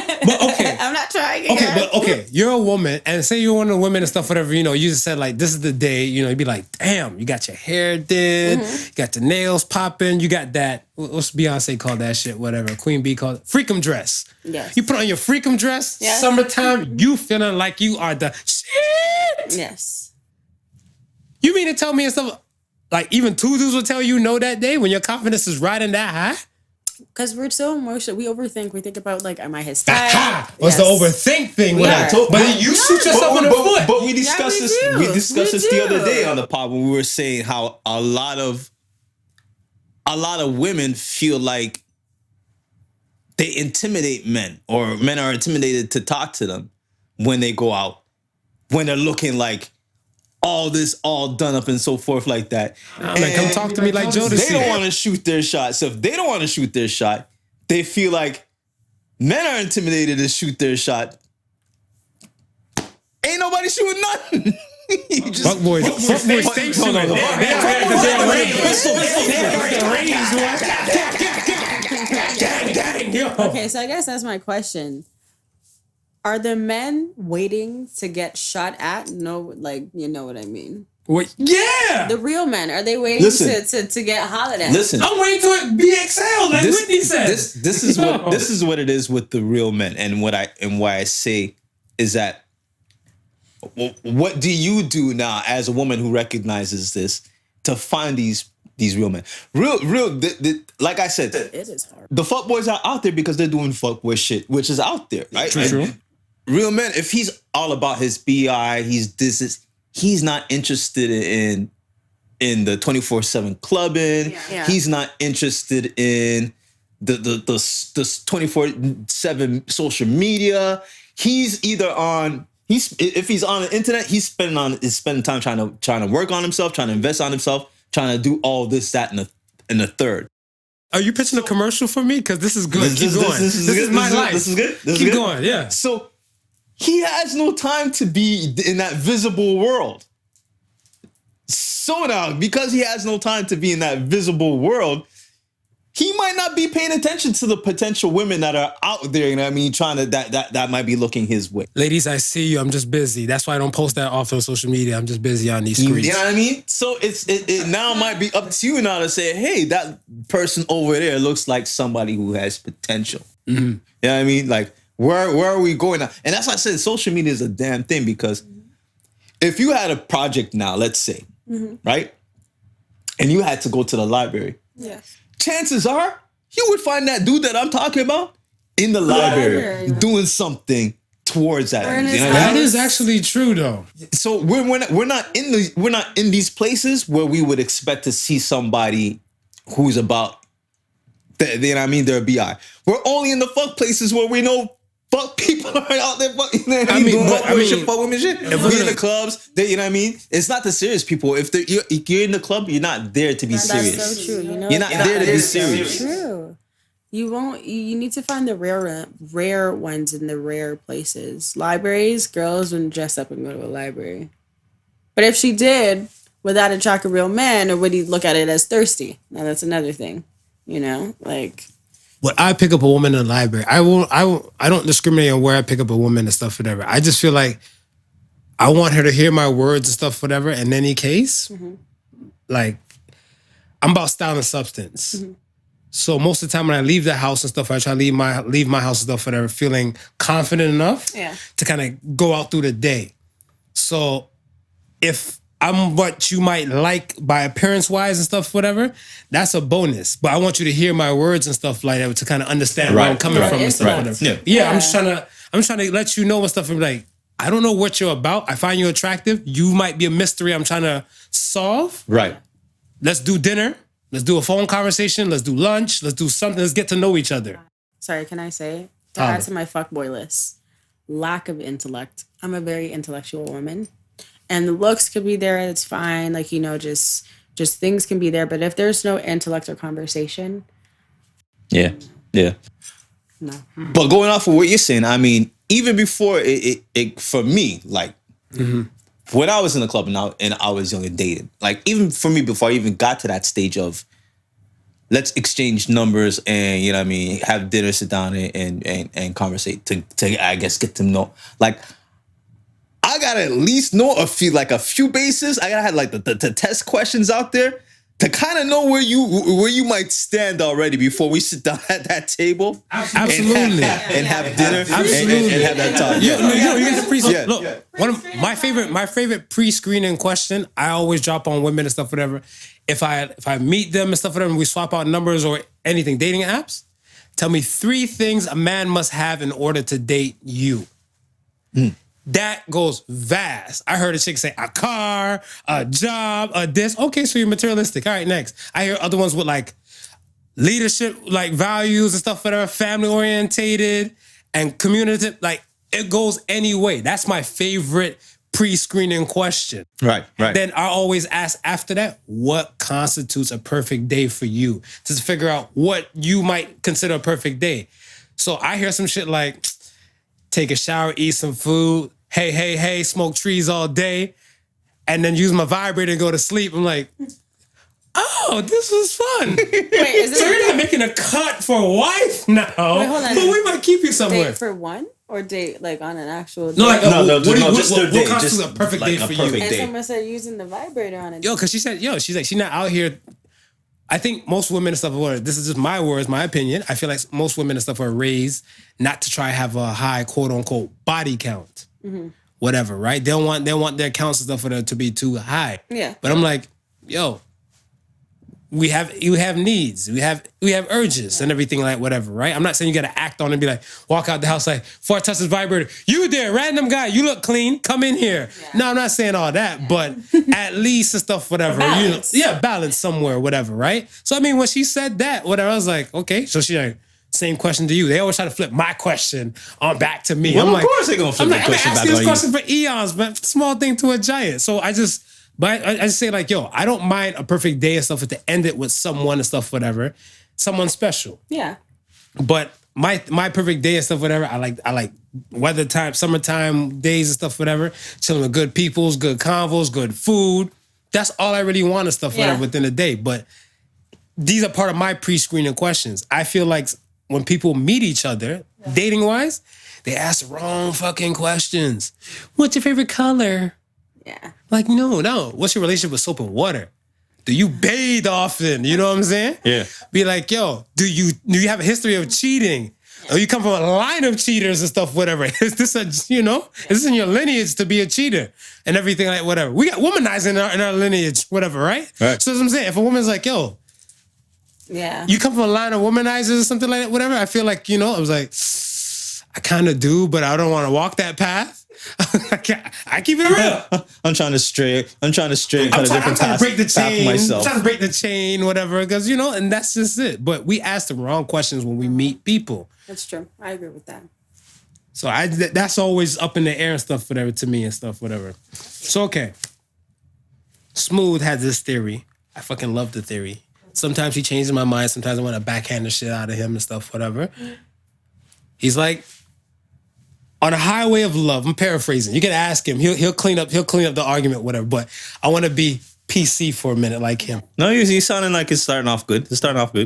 I'm not trying again. Okay, but okay. You're a woman, and say you're one of the women and stuff, whatever, you know, you just said, like, this is the day, you know, you'd be like, damn, you got your hair did, you got the nails popping, you got that, what's Beyonce called that shit, whatever, Queen Bee called it, freakum dress. Yes. You put on your freakum dress, summertime, you feeling like you are the shit. Yes. You mean to tell me and stuff, like, even 2 dudes will tell you no that day when your confidence is riding that high? Because we're so emotional. We overthink. We think about, like, am I his style? What's the overthink thing? But you shoot yourself in the foot. But we discussed this. We discussed this the other day on the pod when we were saying how a lot of women feel like they intimidate men, or men are intimidated to talk to them when they go out, when they're looking like all done up and so forth like that. Man, come talk to me like Jodeci. They don't want to shoot their shot. So if they don't want to shoot their shot, they feel like men are intimidated to shoot their shot. Ain't nobody shooting nothing. Fuck boys stay shooting. Okay, so I guess that's my question. Are the men waiting to get shot at? No, like, you know what I mean. What? Yeah. The real men, are they waiting to get hollered at? Listen, I'm waiting to be exhaled, like Whitney said. This is what it is with the real men, and why I say is that, what do you do now as a woman who recognizes this to find these real men? Like I said, it is hard. The fuckboys are out there because they're doing fuckboy shit, which is out there, right? True. Real men, if he's all about his BI, he's not interested in the 24/7 clubbing. Yeah. He's not interested in the 24/7 social media. He's either on. If he's on the internet, he's spending time trying to work on himself, trying to invest on himself, trying to do all this, that, and the third. Are you pitching a commercial for me? Because this is good. Keep going. This is my life. This is good. Keep going. Yeah. So he has no time to be in that visible world. So now, because he has no time to be in that visible world, he might not be paying attention to the potential women that are out there, you know what I mean, trying to that might be looking his way. Ladies, I see you. I'm just busy. That's why I don't post that often on social media. I'm just busy on these streets. You know what I mean? So it now might be up to you now to say, hey, that person over there looks like somebody who has potential. Mm-hmm. You know what I mean? Like, where are we going now? And that's why I said social media is a damn thing, because if you had a project now, let's say, right? And you had to go to the library. Yeah. Chances are you would find that dude that I'm talking about in the library doing something towards that. That is actually true, though. So we're not in these places where we would expect to see somebody who's about, you know what I mean, their BI. We're only in the fuck places where we know fuck people are out there, fuck, you know what I mean, doing fuck women shit. If we're in the clubs, you know what I mean? It's not the serious people. If you're in the club, you're not there to be serious. That's so true. You know, you're not there to be serious. True. You won't. You need to find the rare ones in the rare places. Libraries, girls wouldn't dress up and go to a library. But if she did, would that attract a real man, or would he look at it as thirsty? Now that's another thing. You know, like. When I pick up a woman in the library, I don't discriminate on where I pick up a woman and stuff, whatever. I just feel like I want her to hear my words and stuff, whatever. In any case, like, I'm about style and substance. So most of the time when I leave the house and stuff, I try to leave my house and stuff, whatever, feeling confident enough to kind of go out through the day. So if I'm what you might like by appearance wise and stuff, whatever, that's a bonus. But I want you to hear my words and stuff like that to kind of understand where I'm coming from and stuff, whatever. Yeah, I'm trying to let you know and stuff. And like, I don't know what you're about. I find you attractive. You might be a mystery I'm trying to solve. Right. Let's do dinner. Let's do a phone conversation. Let's do lunch. Let's do something. Let's get to know each other. Sorry, can I say? To add to my fuckboy list, lack of intellect. I'm a very intellectual woman. And the looks could be there, it's fine. Like, you know, just things can be there. But if there's no intellect or conversation. Yeah. No. But going off of what you're saying, I mean, even before it for me, like, when I was in the club and I was young and dated, like, even for me, before I even got to that stage of let's exchange numbers and, you know what I mean, have dinner, sit down and conversate to I guess get to know, like, I gotta at least know a few bases. I gotta have like the test questions out there to kind of know where you might stand already before we sit down at that table. Absolutely. And have dinner. Absolutely. And have that time. You get the pre. Yeah. Look, one of my favorite pre-screening question I always drop on women and stuff, whatever. If I meet them and stuff, whatever, and we swap out numbers or anything, dating apps, tell me 3 things a man must have in order to date you. That goes vast. I heard a chick say a car, a job, a this. Okay, so you're materialistic. All right, next. I hear other ones with like leadership, like values and stuff that are family orientated and community. Like, it goes any way. That's my favorite pre-screening question. Right. Then I always ask after that, what constitutes a perfect day for you? To figure out what you might consider a perfect day. So I hear some shit like, take a shower, eat some food, hey, smoke trees all day, and then use my vibrator and go to sleep. I'm like, oh, this was fun. Wait, is this So you're not making a cut for a wife now, hold on. but we might keep you somewhere. date for one or date like on an actual date? No, like, just their day. What constitutes Just a perfect like day a for perfect you? And day. someone said using the vibrator on it. Yo, because she said, she's like, she's not out here. I think most women and stuff, this is just my words, my opinion. I feel like most women and stuff are raised not to try have a high quote unquote body count, whatever, right? They want their counts and stuff for them to be too high. Yeah. But I'm like, yo, you have needs, we have urges and everything like whatever, right? I'm not saying you got to act on it and be like, walk out the house like, before I touch this vibrator, you there, random guy, you look clean, come in here. Yeah. No, I'm not saying all that, but at least and stuff, whatever. Balance. Balance somewhere, whatever, right? So I mean, when she said that, whatever, I was like, okay. So she like, same question to you. They always try to flip my question on back to me. Well, I'm of like, course they're gonna flip the question back asking this on question for eons, but small thing to a giant. So I just say like, yo, I don't mind a perfect day and stuff, but to end it with someone and stuff, whatever, someone special. Yeah. But my perfect day and stuff, whatever, I like weather time, summertime days and stuff, whatever, chilling with good peoples, good convos, good food. That's all I really want and stuff, whatever, within a day. But these are part of my pre-screening questions. I feel like when people meet each other, dating wise, they ask the wrong fucking questions. What's your favorite color? Yeah. Like, no. What's your relationship with soap and water? Do you bathe often? You know what I'm saying? Yeah. Be like, yo, do you have a history of cheating? Or you come from a line of cheaters and stuff, whatever. Is this is this in your lineage to be a cheater and everything like whatever? We got womanizing in our lineage, whatever, right? So that's what I'm saying. If a woman's like, yo, yeah, you come from a line of womanizers or something like that, whatever, I feel like, I was like, I kind of do, but I don't want to walk that path. I keep it real. I'm trying to stray kind of different to break the path chain. for myself. I'm trying to break the chain, whatever, because, and that's just it. But we ask the wrong questions when we meet people. That's true. I agree with that. So that's always up in the air and stuff, whatever, to me and stuff, whatever. So, okay. Smooth has this theory. I fucking love the theory. Sometimes he changes my mind. Sometimes I want to backhand the shit out of him and stuff, whatever. He's like, on a highway of love, I'm paraphrasing. You can ask him. He'll clean up the argument, whatever. But I want to be PC for a minute like him. No, he's sounding like it's starting off good.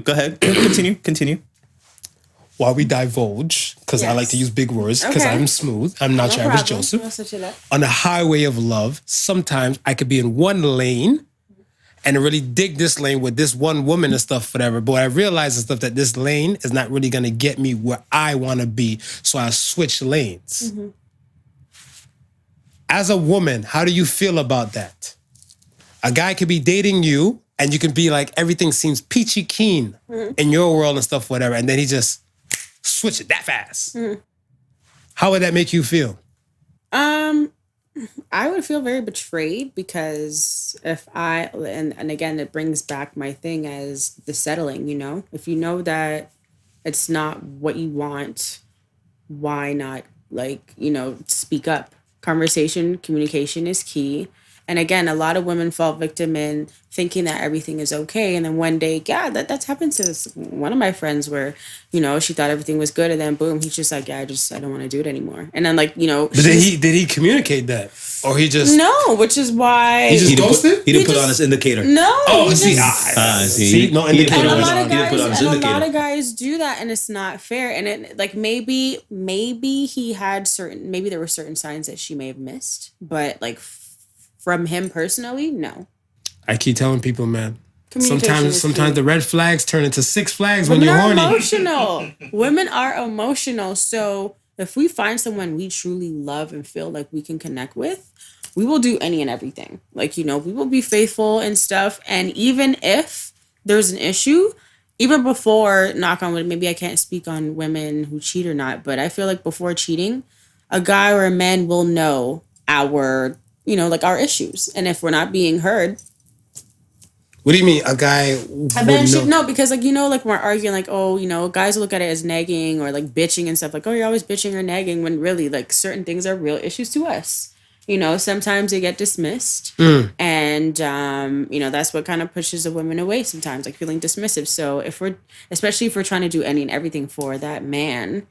Go ahead. Continue. while we divulge, because I like to use big words, because I'm smooth. I'm not your average Joseph. On the highway of love, sometimes I could be in one lane and really dig this lane with this one woman and stuff, whatever. But I realize and stuff that this lane is not really going to get me where I want to be. So I switch lanes. Mm-hmm. As a woman, how do you feel about that? A guy could be dating you and you can be like, everything seems peachy keen in your world and stuff, whatever. And then he just switch it that fast. Mm-hmm. How would that make you feel? I would feel very betrayed because if and again, it brings back my thing as the settling, you know? If you know that it's not what you want, why not, like, you know, speak up? Conversation, communication is key. And again, a lot of women fall victim in thinking that everything is okay. And then one day, yeah, that's happened to one of my friends where, you know, she thought everything was good. And then boom, he's just like, yeah, I don't want to do it anymore. And then like, you know. But did he communicate that? Or he just. No, which is why. He just ghosted? He didn't put on his indicator. No. Oh, see, no indicator. And a lot of guys do that and it's not fair. And it like maybe he had maybe there were certain signs that she may have missed. But like from him personally, no. I keep telling people, man. Sometimes the red flags turn into six flags when you're horny. Women are emotional. So if we find someone we truly love and feel like we can connect with, we will do any and everything. Like, you know, we will be faithful and stuff. And even if there's an issue, even before, knock on wood, maybe I can't speak on women who cheat or not, but I feel like before cheating, a guy or a man will know our, you know, like our issues. And if we're not being heard. What do you mean? A guy? No, because like, you know, like we're arguing like, oh, you know, guys look at it as nagging or like bitching and stuff like, oh, you're always bitching or nagging when really like certain things are real issues to us. You know, sometimes they get dismissed and, you know, that's what kind of pushes a woman away sometimes, like feeling dismissive. So especially if we're trying to do any and everything for that man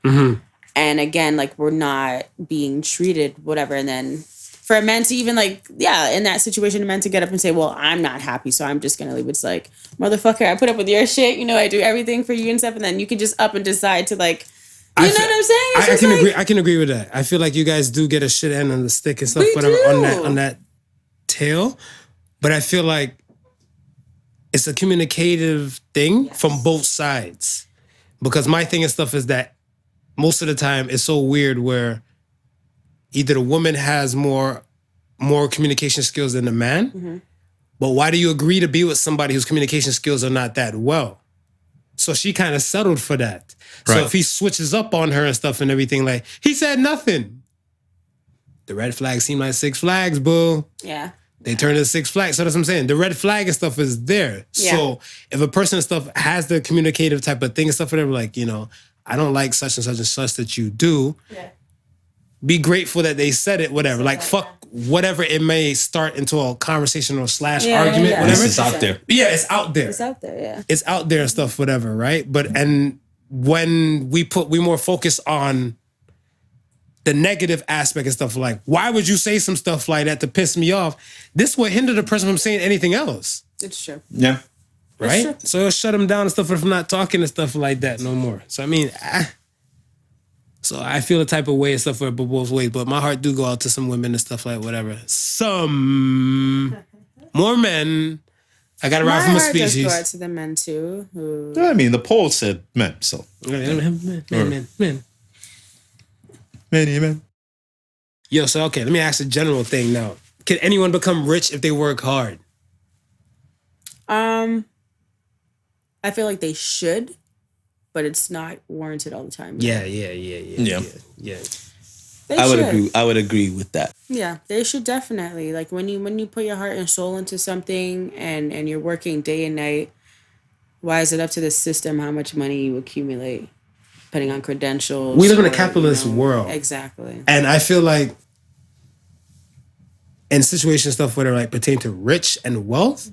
and again, like we're not being treated, whatever. And then for a man to even like, yeah, in that situation, a man to get up and say, well, I'm not happy, so I'm just going to leave. It's like, motherfucker, I put up with your shit. You know, I do everything for you and stuff. And then you can just up and decide to like, you know what I'm saying? I can agree with that. I feel like you guys do get a shit end on the stick and stuff, whatever, on that tail. But I feel like it's a communicative thing from both sides. Because my thing and stuff is that most of the time it's so weird where either the woman has more communication skills than the man, but why do you agree to be with somebody whose communication skills are not that well? So she kind of settled for that. Right. So if he switches up on her and stuff and everything, like, he said nothing. The red flags seem like six flags, boo. Yeah. They turn into six flags. So that's what I'm saying. The red flag and stuff is there. Yeah. So if a person and stuff has the communicative type of thing and stuff, whatever, like, you know, I don't like such and such that you do. Yeah. Be grateful that they said it, whatever. Like, fuck whatever it may start into a conversation or / argument, whatever. It's out there. Yeah, it's out there. It's out there, yeah. It's out there and stuff, whatever, right? But, and when we more focus on the negative aspect and stuff, like, why would you say some stuff like that to piss me off? This would hinder the person from saying anything else. It's true. Yeah. Right? So it'll shut them down and stuff if I'm not talking and stuff like that no more. So, I mean, so I feel the type of way and stuff for both ways, but my heart do go out to some women and stuff like whatever. Some more men. I got to ride from a species. My heart does go out to the men too. Who... I mean, the poll said men, so. Men. Men. Yo, so okay, let me ask a general thing now. Can anyone become rich if they work hard? I feel like they should. But it's not warranted all the time. Yeah. I would agree with that. Yeah, they should definitely. Like when you put your heart and soul into something and you're working day and night, why is it up to the system how much money you accumulate, depending on credentials? We live in a capitalist world. Exactly. And I feel like in situations stuff where like pertain to rich and wealth,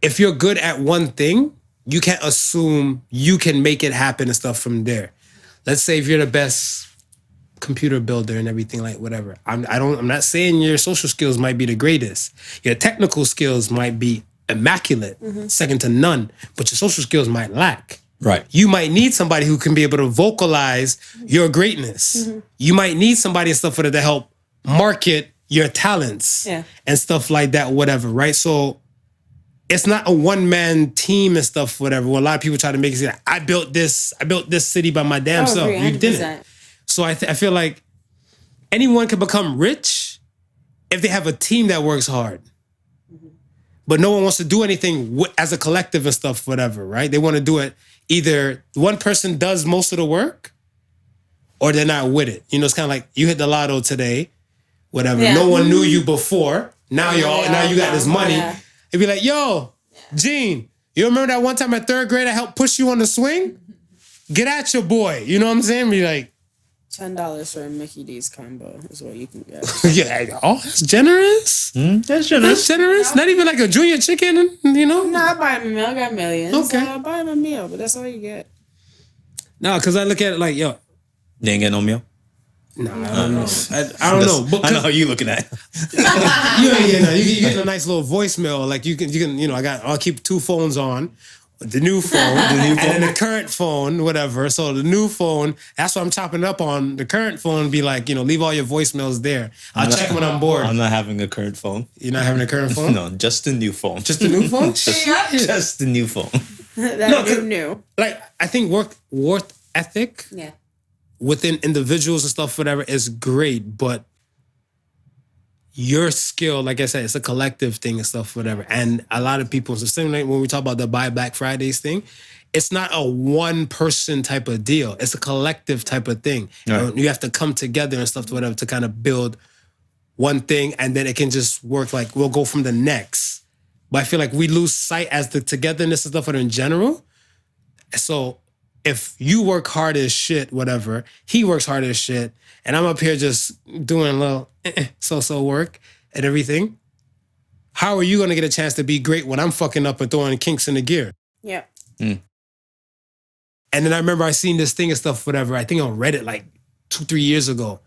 if you're good at one thing, you can't assume you can make it happen and stuff from there. Let's say if you're the best computer builder and everything, like whatever. I'm not saying your social skills might be the greatest. Your technical skills might be immaculate, second to none, but your social skills might lack. Right. You might need somebody who can be able to vocalize your greatness. You might need somebody and stuff for that to help market your talents and stuff like that, whatever, right? So it's not a one-man team and stuff, whatever. Well, a lot of people try to make it seem like, I built this city by my damn self. You didn't. So I feel like anyone can become rich if they have a team that works hard. But no one wants to do anything as a collective and stuff, whatever, right? They want to do it either one person does most of the work or they're not with it. You know, it's kind of like you hit the lotto today, whatever. Yeah. No one knew you before. Now you got this money. Yeah. It'd be like, yo, Gene, you remember that one time in third grade I helped push you on the swing? Get at your boy. You know what I'm saying? Be like, $10 for a Mickey D's combo is what you can get. Yeah, that's generous. That's generous. That's generous. Not even like a junior chicken, you know? No, I buy him a meal. I got millions. Okay. So I buy him a meal, but that's all you get. No, because I look at it like, yo. They ain't get no meal? No, I don't know. I don't know. I know how you looking at it. You get a nice little voicemail. Like you can, you know, I'll keep 2 phones on. The new phone, and then the current phone, whatever. So the new phone, that's what I'm chopping up on. The current phone be like, you know, leave all your voicemails there. I'll check when I'm bored. I'm not having a current phone. You're not having a current phone? No, just the new phone. Just the new phone? just the new phone. That's new. Like, I think work ethic within individuals and stuff, whatever, is great, but your skill, like I said, it's a collective thing and stuff, whatever. And a lot of people, so similarly when we talk about the Buy Black Fridays thing, it's not a one person type of deal. It's a collective type of thing. Right. You have to come together and stuff, whatever, to kind of build one thing, and then it can just work. Like we'll go from the next. But I feel like we lose sight as the togetherness and stuff, whatever, in general. So if you work hard as shit, whatever, he works hard as shit, and I'm up here just doing a little so work and everything, how are you going to get a chance to be great when I'm fucking up and throwing kinks in the gear? Yeah. And then I remember I seen this thing and stuff, whatever, I think on Reddit like 2-3 years ago.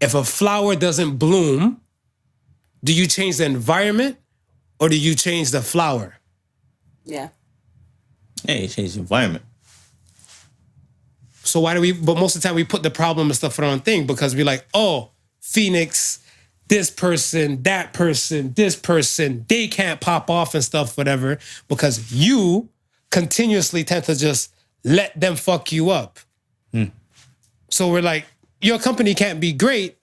If a flower doesn't bloom, do you change the environment or do you change the flower? Yeah. Hey, you change the environment. So why do but most of the time we put the problem and stuff on our thing because we're like, oh, Phoenix, this person, that person, this person, they can't pop off and stuff, whatever, because you continuously tend to just let them fuck you up. So we're like, your company can't be great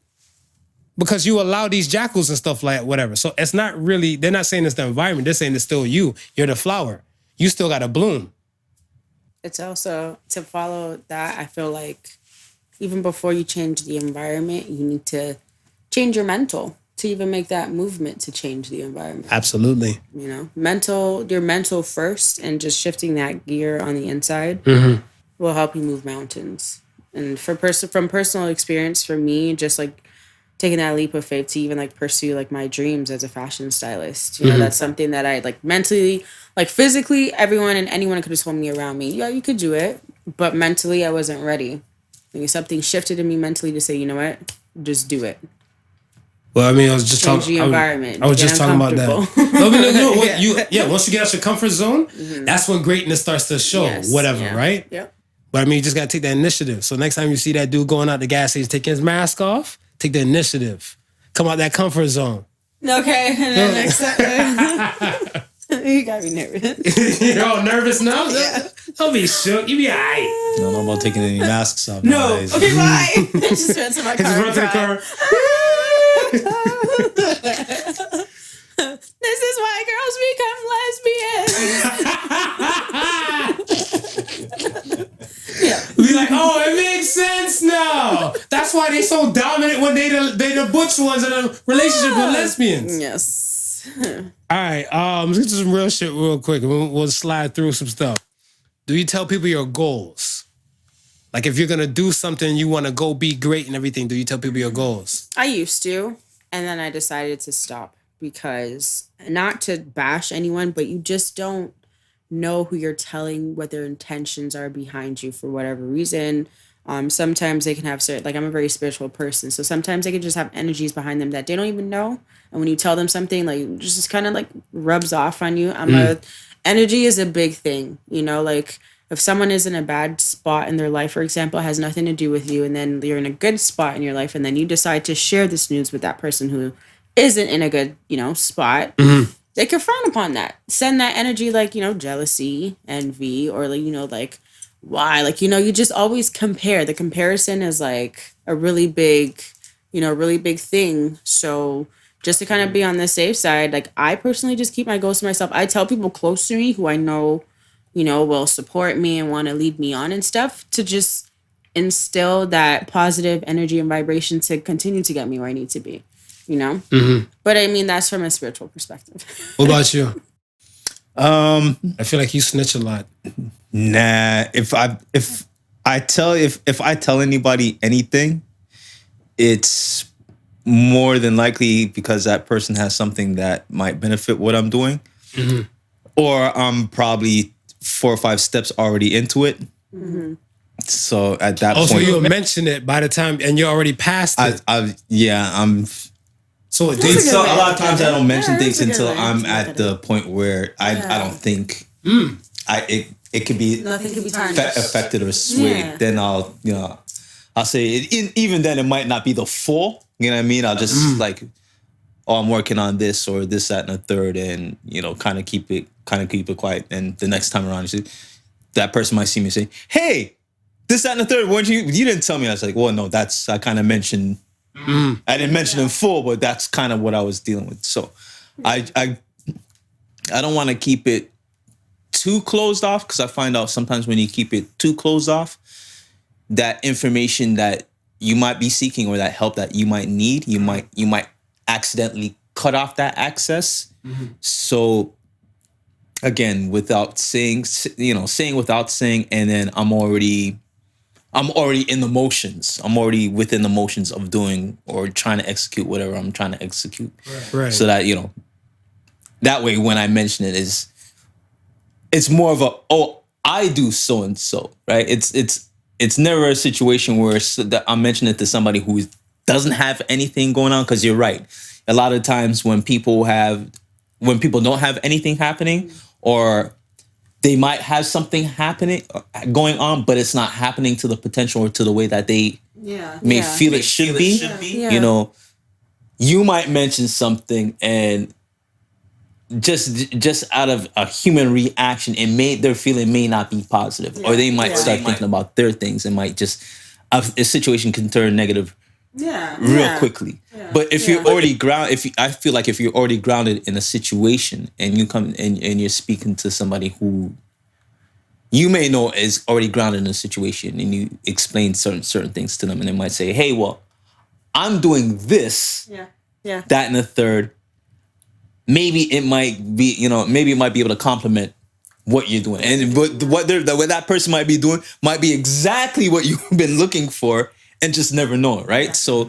because you allow these jackals and stuff like whatever. So it's not really, they're not saying it's the environment, they're saying it's still you. You're the flower. You still gotta bloom. It's also, to follow that, I feel like even before you change the environment, you need to change your mental to even make that movement to change the environment. Absolutely. You know, your mental first, and just shifting that gear on the inside will help you move mountains. And from personal experience, for me, just like taking that leap of faith to even like pursue like my dreams as a fashion stylist. You know, that's something that I like mentally, like physically, everyone and anyone could have told me around me, yeah, you could do it. But mentally, I wasn't ready. Like, something shifted in me mentally to say, you know what, just do it. Well, I mean, I was just talking. Change the environment. I was just talking about that. No, once you get out your comfort zone, that's when greatness starts to show. Whatever, right? Yep. But I mean, you just gotta take that initiative. So next time you see that dude going out the gas station taking his mask off, take the initiative. Come out that comfort zone. Okay. And then next time, you gotta be nervous. You're all nervous now? Yeah. Don't be shook. You be all right. I don't know about taking any masks off. No. Nowadays. Okay, bye. Just run to my car. Just run to the car. This is why girls become lesbians. Be like, oh, it makes sense now. That's why they so dominant when they the butch ones in a relationship with lesbians. Yes. All right, let's get to some real shit real quick. We'll slide through some stuff. Do you tell people your goals? Like if you're gonna do something, you want to go be great and everything. Do you tell people your goals? I used to, and then I decided to stop because, not to bash anyone, but you just don't know who you're telling what their intentions are behind you for whatever reason. Sometimes they can have certain, like I'm a very spiritual person, so sometimes they can just have energies behind them that they don't even know. And when you tell them something, like just kind of like rubs off on you. Energy is a big thing, you know, like If someone is in a bad spot in their life, for example, has nothing to do with you, and then you're in a good spot in your life, and then you decide to share this news with that person who isn't in a good, spot, they can frown upon that. Send that energy like, jealousy, envy, or like, like, why? Like, you just always compare. The comparison is like a really big, really big thing. So just to kind of be on the safe side, like I personally just keep my goals to myself. I tell people close to me who I know, will support me and want to lead me on and stuff to just instill that positive energy and vibration to continue to get me where I need to be, But I mean, that's from a spiritual perspective. What about you? I feel like you snitch a lot. Nah, if I tell anybody anything, it's more than likely because that person has something that might benefit what I'm doing, or I'm probably 4 or 5 steps already into it. So at that point, so you'll mention it by the time, and you're already past it. I'm. So a lot of times I don't mention things until I'm at the point where I don't think it could be nothing could be tarnished, affected or swayed. Yeah. Then I'll say it, even then it might not be the full. You know what I mean? I'll just like, I'm working on this or this, that, and a third, and kind of keep it quiet. And the next time around, that person might see me say, "Hey, this, that, and the third. Weren't you didn't tell me." I was like, "Well, no, I kind of mentioned." I didn't mention in full, but that's kind of what I was dealing with. So, I don't want to keep it too closed off, because I find out sometimes when you keep it too closed off, that information that you might be seeking or that help that you might need, you might accidentally cut off that access. So again, without saying, saying without saying, and then I'm already in the motions. I'm already within the motions of doing or trying to execute whatever I'm trying to execute. Right. So that, that way when I mention it, it's more of I do so and so, right? It's never a situation where that I'm mentioning it to somebody who doesn't have anything going on, because you're right. A lot of times when people don't have anything happening, or they might have something going on, but it's not happening to the potential or to the way that they may feel it should be. Yeah. You might mention something, and just out of a human reaction, their feeling may not be positive, or they might start thinking about their things, and might just a situation can turn negative real quickly. Yeah. But if you're already I feel like if you're already grounded in a situation, and you come and you're speaking to somebody who you may know is already grounded in a situation, and you explain certain things to them, and they might say, "Hey, well, I'm doing this, that, and the third. Maybe it might be, maybe it might be able to complement what you're doing, and what that person might be doing might be exactly what you've been looking for, and just never know it, right?" Yeah.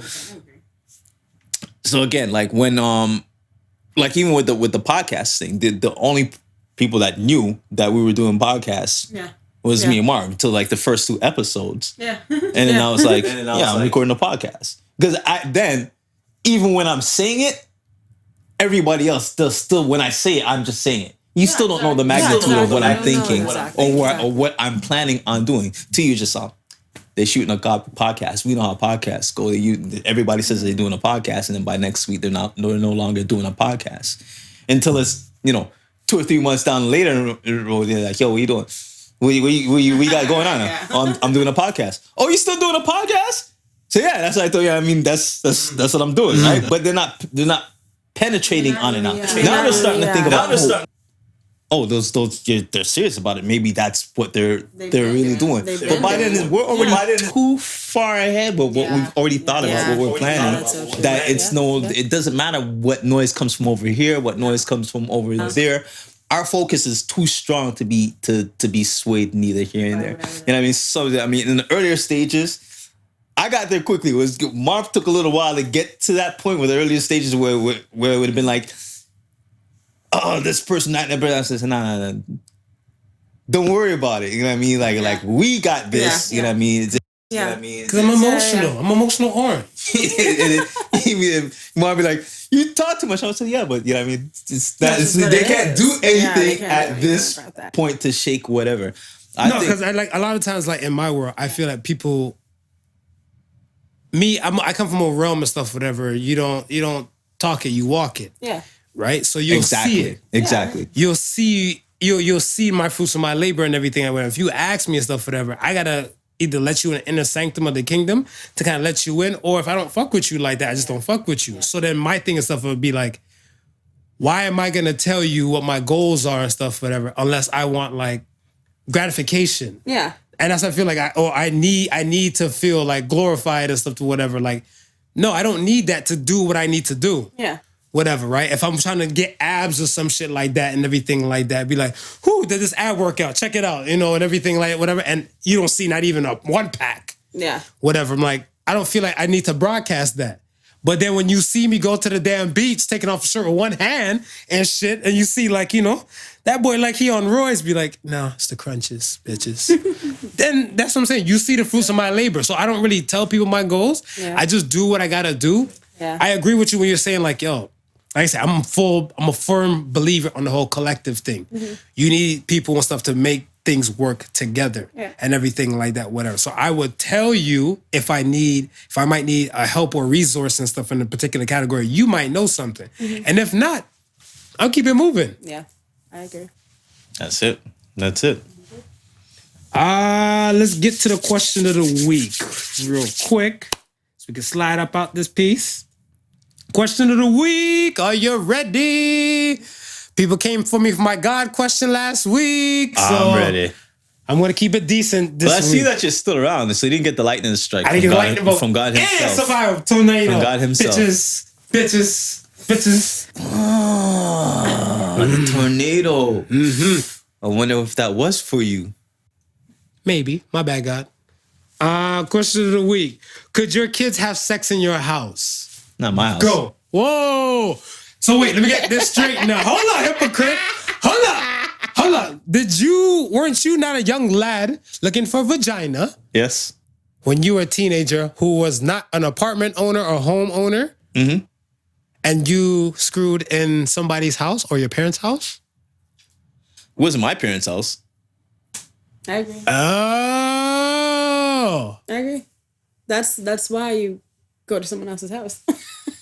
So again, like when like even with the podcast thing, the only people that knew that we were doing podcasts was me and Mark until like the first 2 episodes. Yeah. And then I was like, I'm recording a podcast. Because then, even when I'm saying it, everybody else does still, when I say it, I'm just saying it. You still don't know the magnitude of what I'm thinking or what I'm planning on doing. Till you just saw, they're shooting a podcast. We know how podcasts go. Everybody says they're doing a podcast, and then by next week they're no longer doing a podcast. Until it's 2 or 3 months down later, they're like, "Yo, what you doing? What you got going on?" "Oh, I'm doing a podcast." "Oh, you still doing a podcast?" So yeah, that's what I thought. Yeah, I mean that's what I'm doing, right? But they're not penetrating on it now. Now they're starting to think about, those they're serious about it. Maybe that's what they're really doing. But by then we're already too far ahead with what we've already thought about, what we're planning. That it doesn't matter what noise comes from over here, what noise comes from over there. Our focus is too strong to be swayed neither here and there. You know what I mean? So in the earlier stages, I got there quickly. Mark took a little while to get to that point with the earlier stages where it would have been like, "Oh, this person, that person." I said, nah. Don't worry about it. You know what I mean? Like we got this. You know what I mean? Because I'm emotional. I'm emotional orange. Mark be like, "You talk too much." I was like, "Yeah, but you know what I mean? They can't do anything at this point to shake whatever." No, because I like a lot of times, like in my world, I feel like people. I come from a realm and stuff. Whatever you don't talk it, you walk it. Yeah. Right. So you'll see it. Exactly. You'll see my fruits of my labor and everything. If you ask me and stuff, whatever, I gotta either let you in the inner sanctum of the kingdom to kind of let you in, or if I don't fuck with you like that, I just don't fuck with you. So then my thing and stuff would be like, why am I gonna tell you what my goals are and stuff, whatever, unless I want like gratification? Yeah. And that's what I feel like I need to feel like glorified and stuff to whatever. Like, no, I don't need that to do what I need to do. Yeah. Whatever, right? If I'm trying to get abs or some shit like that and everything like that, be like, whoo, did this ab workout? Check it out, and everything like whatever. And you don't see not even a 1-pack. Yeah. Whatever. I'm like, I don't feel like I need to broadcast that. But then when you see me go to the damn beach, taking off a shirt with one hand and shit, and you see like, that boy like he on Roy's, be like, no, it's the crunches, bitches. Then that's what I'm saying. You see the fruits of my labor. So I don't really tell people my goals. Yeah. I just do what I gotta do. Yeah. I agree with you when you're saying like, yo, like I said, I'm a firm believer on the whole collective thing. Mm-hmm. You need people and stuff to make things work together and everything like that, whatever. So I would tell you if I might need a help or resource and stuff in a particular category, you might know something. Mm-hmm. And if not, I'll keep it moving. Yeah, I agree. That's it. Let's get to the question of the week real quick so we can slide up out this piece. Question of the week. Are you ready? People came for me for my God question last week. So I'm ready. I'm going to keep it decent this week. I see that you're still around, so you didn't get the lightning strike. I didn't get the lightning bolt. From God himself. And survival tornado. From God himself. Bitches. Oh, the tornado. Mm-hmm. I wonder if that was for you. Maybe. My bad, God. Question of the week. Could your kids have sex in your house? Not my house. Go. Whoa. So wait, let me get this straight now. Hold on, hypocrite. Hold up. Weren't you not a young lad looking for vagina? Yes. When you were a teenager who was not an apartment owner or homeowner? Mm-hmm. And you screwed in somebody's house or your parents' house? It wasn't my parents' house. I agree. Oh. I agree. That's why you go to someone else's house.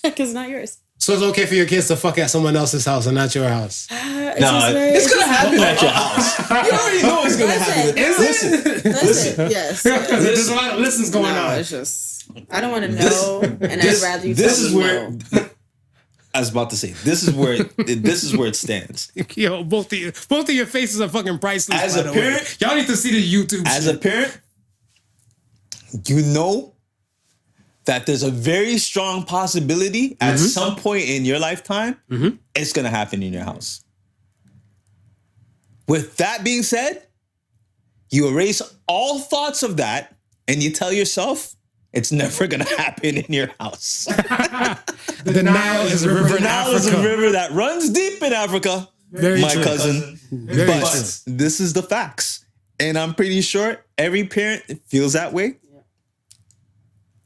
Because it's not yours. So it's okay for your kids to fuck at someone else's house and not your house? It's going to happen at your house. You already know it's going to happen. Listen. Yes. There's a lot of listens going on. It's just, I don't want to know, and I'd rather you tell me no. I was about to say, this is where it stands. Yo, both of your faces are fucking priceless. As a parent, y'all need to see the YouTube. As a parent, you know that there's a very strong possibility at some point in your lifetime, it's gonna happen in your house. With that being said, you erase all thoughts of that and you tell yourself it's never gonna happen in your house. The Nile is a river in Africa. The Nile is a river that runs deep in Africa, my cousin. But this is the facts. And I'm pretty sure every parent feels that way.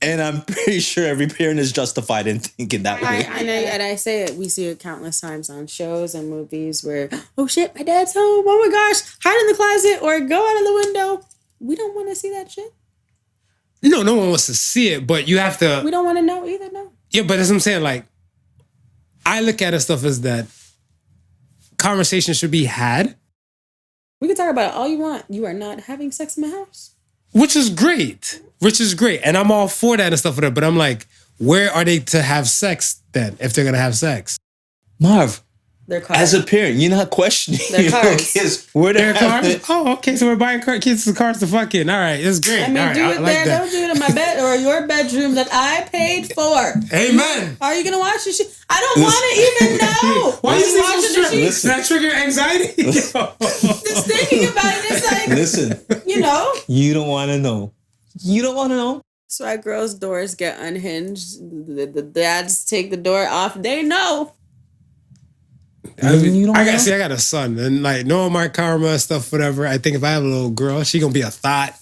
And I'm pretty sure every parent is justified in thinking that way. And I say it, we see it countless times on shows and movies where, oh shit, my dad's home. Oh my gosh, hide in the closet or go out of the window. We don't want to see that shit. No one wants to see it, but you have to. We don't want to know either, no. Yeah, but that's what I'm saying. Like, I look at it stuff as that conversation should be had. We can talk about it all you want. You are not having sex in my house. Which is great. And I'm all for that and stuff like that. But I'm like, where are they to have sex then, if they're going to have sex? Marv, their cars. As a parent, you're not questioning their cars. Kids. Where their cars? Oh, okay. So we're buying kids cars to fuck in. All right. It's great. I mean, right, do it there. Don't do it in my bed or your bedroom that I paid for. Amen. Are you going to watch this shit? I don't want to even know. Why are you watching the sheet? Does that trigger anxiety? Just thinking about it, it's like, listen, you know. You don't want to know. That's why girls' doors get unhinged. The dads take the door off. They know. I got a son, and like knowing my karma and stuff, whatever. I think if I have a little girl, she gonna be a thought.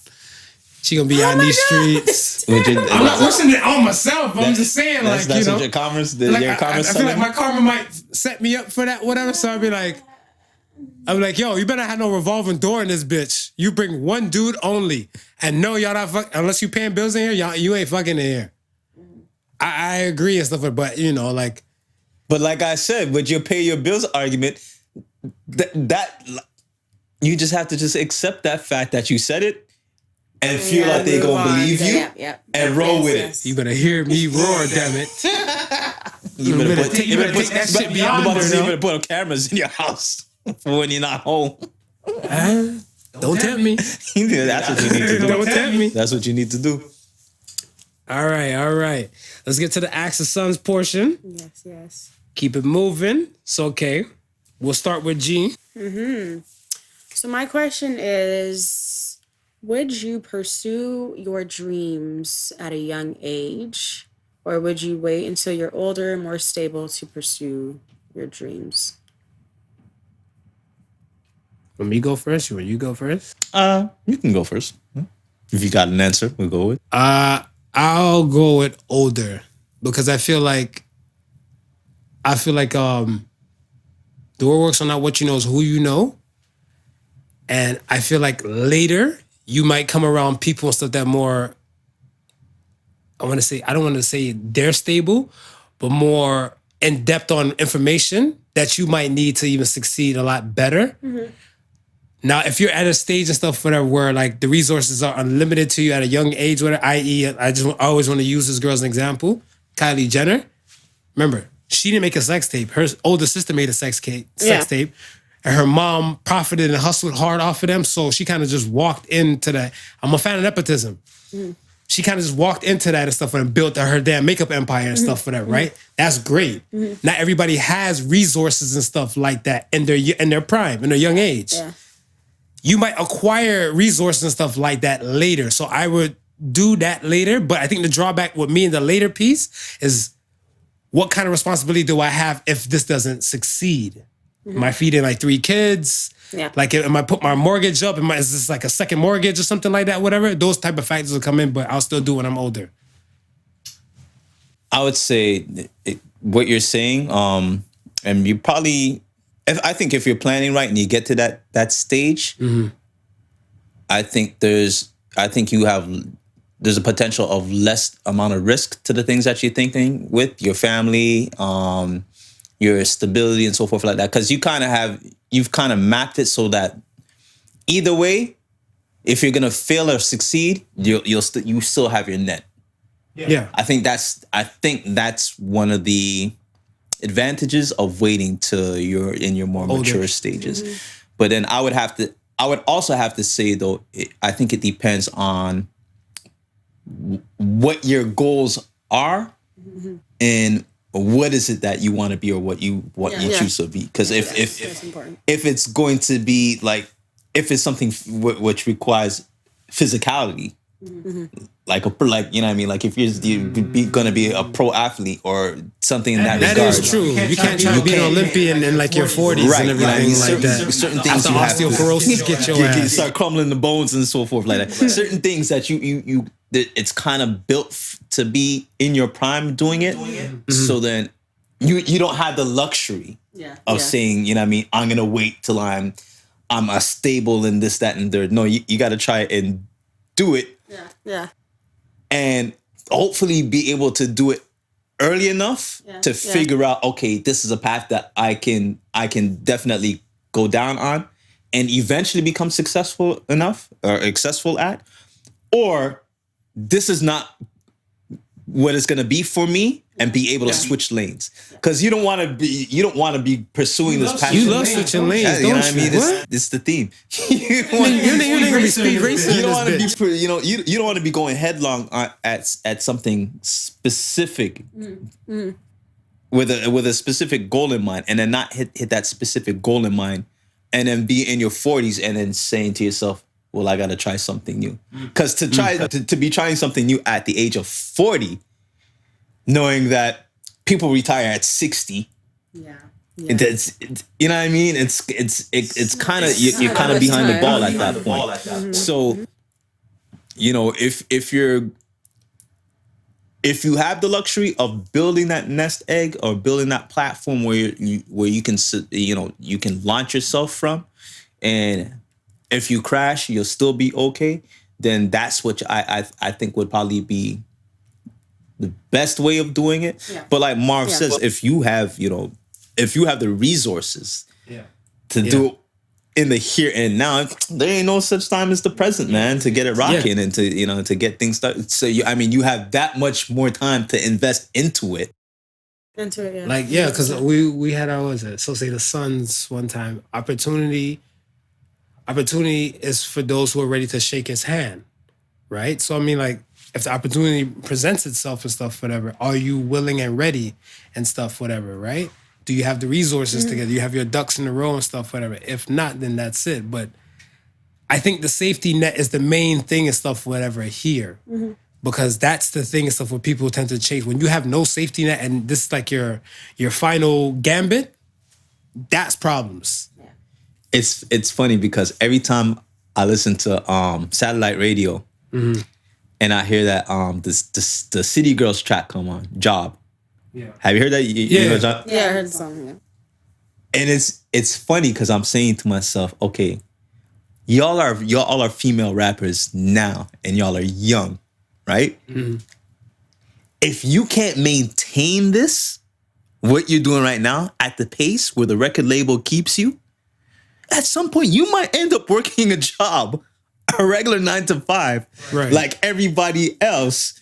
She gonna be out in these streets. I'm not wishing it on myself. I'm just saying, like, that's you know, what your karma's. I feel like my karma might set me up for that, whatever. So I'll be like, I'm like, yo, you better have no revolving door in this bitch. You bring one dude only. And no, y'all not fuck unless you paying bills in here, y'all you ain't fucking in here. I agree and stuff, but you know, like. But like I said, with your pay your bills argument, that you just have to just accept that fact that you said it and feel like they gonna believe you and roll with it. You better hear me roar, damn it. You better put that shit beyond her, you better put cameras in your house for when you're not home. Don't tempt me. That's what you need to do. Don't tempt me. That's what you need to do. All right. Let's get to the Axe of Sons portion. Yes. Keep it moving. It's okay. We'll start with G. So my question is, would you pursue your dreams at a young age, or would you wait until you're older and more stable to pursue your dreams? Want me go first? You want you go first? You can go first. If you got an answer, we'll go with. I'll go with older because I feel like the word works on that what you know is who you know. And I feel like later you might come around people and stuff that more, I don't want to say they're stable, but more in depth on information that you might need to even succeed a lot better. Now, if you're at a stage and stuff, whatever, where like the resources are unlimited to you at a young age, whatever, i.e., I always want to use this girl as an example, Kylie Jenner. Remember, she didn't make a sex tape. Her older sister made a sex tape, and her mom profited and hustled hard off of them. So she kind of just walked into that. I'm a fan of nepotism. She kind of just walked into that and stuff and built her damn makeup empire and stuff for that, right? That's great. Not everybody has resources and stuff like that in their prime, in their young age. Yeah. You might acquire resources and stuff like that later. So I would do that later. But I think the drawback with me in the later piece is what kind of responsibility do I have if this doesn't succeed? Am I feeding like 3 kids? Yeah. Like, am I put my mortgage up? Is this like a second mortgage or something like that? Whatever. Those type of factors will come in, but I'll still do when I'm older. I would say what you're saying, and you probably... I think if you're planning right and you get to that stage, I think there's a potential of less amount of risk to the things that you're thinking with your family, your stability and so forth like that. Because you've kind of mapped it so that either way, if you're gonna fail or succeed, you still have your net. Yeah. I think that's one of the advantages of waiting till you're in your more mature stages. But then I would also have to say though, I think it depends on what your goals are and what is it that you want to be or what you choose to be. Because if it's going to be like, if it's something which requires physicality, like you know what I mean, like if you're gonna be a pro athlete or something in that regard. That is true. You can't try to be an Olympian in like your 40s right, and everything like that. Certain things after osteoporosis get your ass. You start crumbling the bones and so forth like that. Certain things that you it's kind of built to be in your prime doing it. So then you don't have the luxury of saying, you know what I mean, I'm gonna wait till I'm a stable in this, that, and third. No, you got to try and do it. Yeah. And hopefully be able to do it early enough to figure out, okay, this is a path that I can definitely go down on and eventually become successful enough or successful at, or this is not what it's gonna be for me, and be able to switch lanes. Because you don't want to be pursuing this passion. You love switching lanes, don't you know what I mean? What? It's the theme. You're gonna be speed racing. You don't want to be, you don't want to be going headlong at something specific with a specific goal in mind, and then not hit that specific goal in mind, and then be in your 40s and then saying to yourself, well, I got to try something new. Because to be trying something new at the age of 40, knowing that people retire at 60. Yeah. It's you know what I mean? It's kind of you're kind of behind the ball at that point. So, you know, if you're if you have the luxury of building that nest egg or building that platform where you can you can launch yourself from, and if you crash, you'll still be okay. Then that's what I think would probably be the best way of doing it. Yeah. But like Marv Yeah. says, if you have the resources to do it in the here and now, there ain't no such time as the present, man, to get it rocking and to get things started. So you have that much more time to invest into it. Into it, yeah. Like, yeah, because we had our, so say the Suns one time, opportunity is for those who are ready to shake his hand, right? So I mean, like, if the opportunity presents itself and stuff, whatever, are you willing and ready and stuff, whatever, right? Do you have the resources together? Do you have your ducks in a row and stuff, whatever? If not, then that's it. But I think the safety net is the main thing and stuff, whatever, here. Because that's the thing and stuff where people tend to chase. When you have no safety net and this is like your final gambit, that's problems. It's funny because every time I listen to satellite radio and I hear that the City Girls track come on, Job. Yeah. Have you heard that? You know Job? Yeah, I heard the song. Yeah. And it's funny because I'm saying to myself, okay, y'all all are female rappers now, and y'all are young, right? If you can't maintain this, what you're doing right now at the pace where the record label keeps you, at some point you might end up working a job, a regular 9 to 5, Right. like everybody else,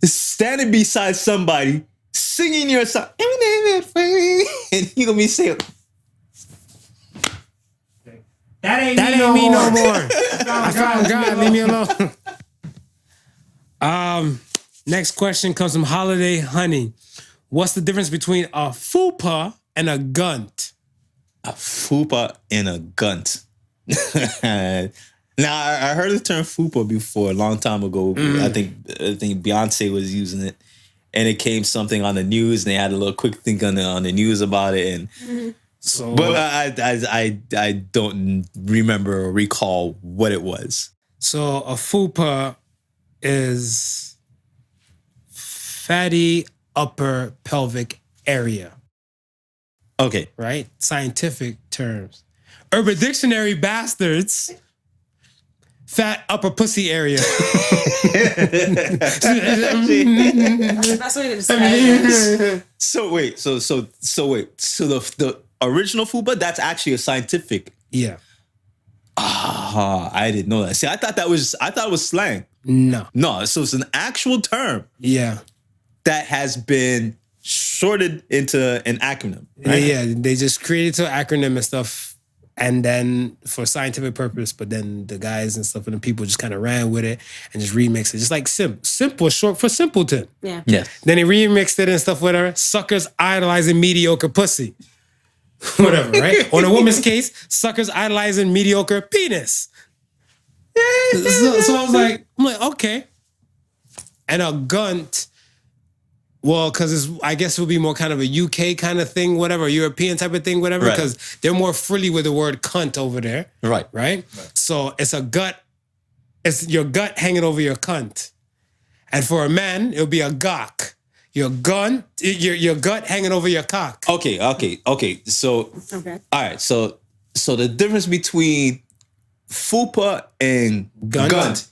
standing beside somebody, singing your song, and you're gonna be saying, That ain't me no more. I found God. Leave me alone. Next question comes from Holiday Honey. What's the difference between a fupa and a gunt? a fupa and a gunt. Now, I heard the term fupa before a long time ago. I think Beyonce was using it, and it came something on the news, and they had a little quick thing on the news about it. And So, but I don't remember or recall what it was. So a fupa is fatty upper pelvic area, Okay. right? Scientific terms. Urban Dictionary bastards. Fat upper pussy area. That's the best way to describe it. So wait. So the original fupa, that's actually a scientific. Yeah. I didn't know that. See, I thought it was slang. No. No, so it's an actual term Yeah. that has been shorted into an acronym. Right? Yeah. They just created an acronym and stuff. And then for scientific purpose, but then the guys and stuff and the people just kind of ran with it and just remixed it. Just like simple, short for simpleton. Yeah. Yeah. Then he remixed it and stuff, whatever. Suckers idolizing mediocre pussy. Whatever, right? On a woman's case, suckers idolizing mediocre penis. So I was like, okay. And a gunt, well, because I guess it would be more kind of a UK kind of thing, whatever, European type of thing, whatever, Right. because they're more frilly with the word cunt over there. Right. Right? So it's a gut, it's your gut hanging over your cunt. And for a man, it'll be a gawk. Your gut hanging over your cock. Okay. So Okay. all right. So the difference between fupa and gunt,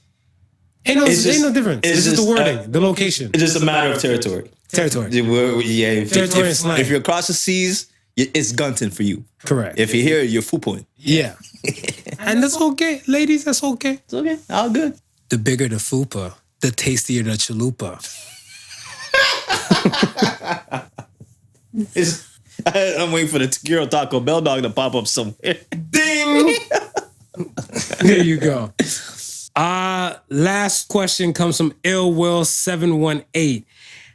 Ain't no It's just- difference. it's It's just the just, wording, the location. it's just a matter of territory. Territory. Yeah. Territory and slang. If you're across the seas, it's gunting for you. Correct. If you're here, you're fupoing. Yeah. And that's okay. Ladies, that's okay. It's okay. All good. The bigger the fupa, the tastier the chalupa. I'm waiting for the Tequila Taco Bell dog to pop up somewhere. Ding! There you go. Last question comes from IllWill718.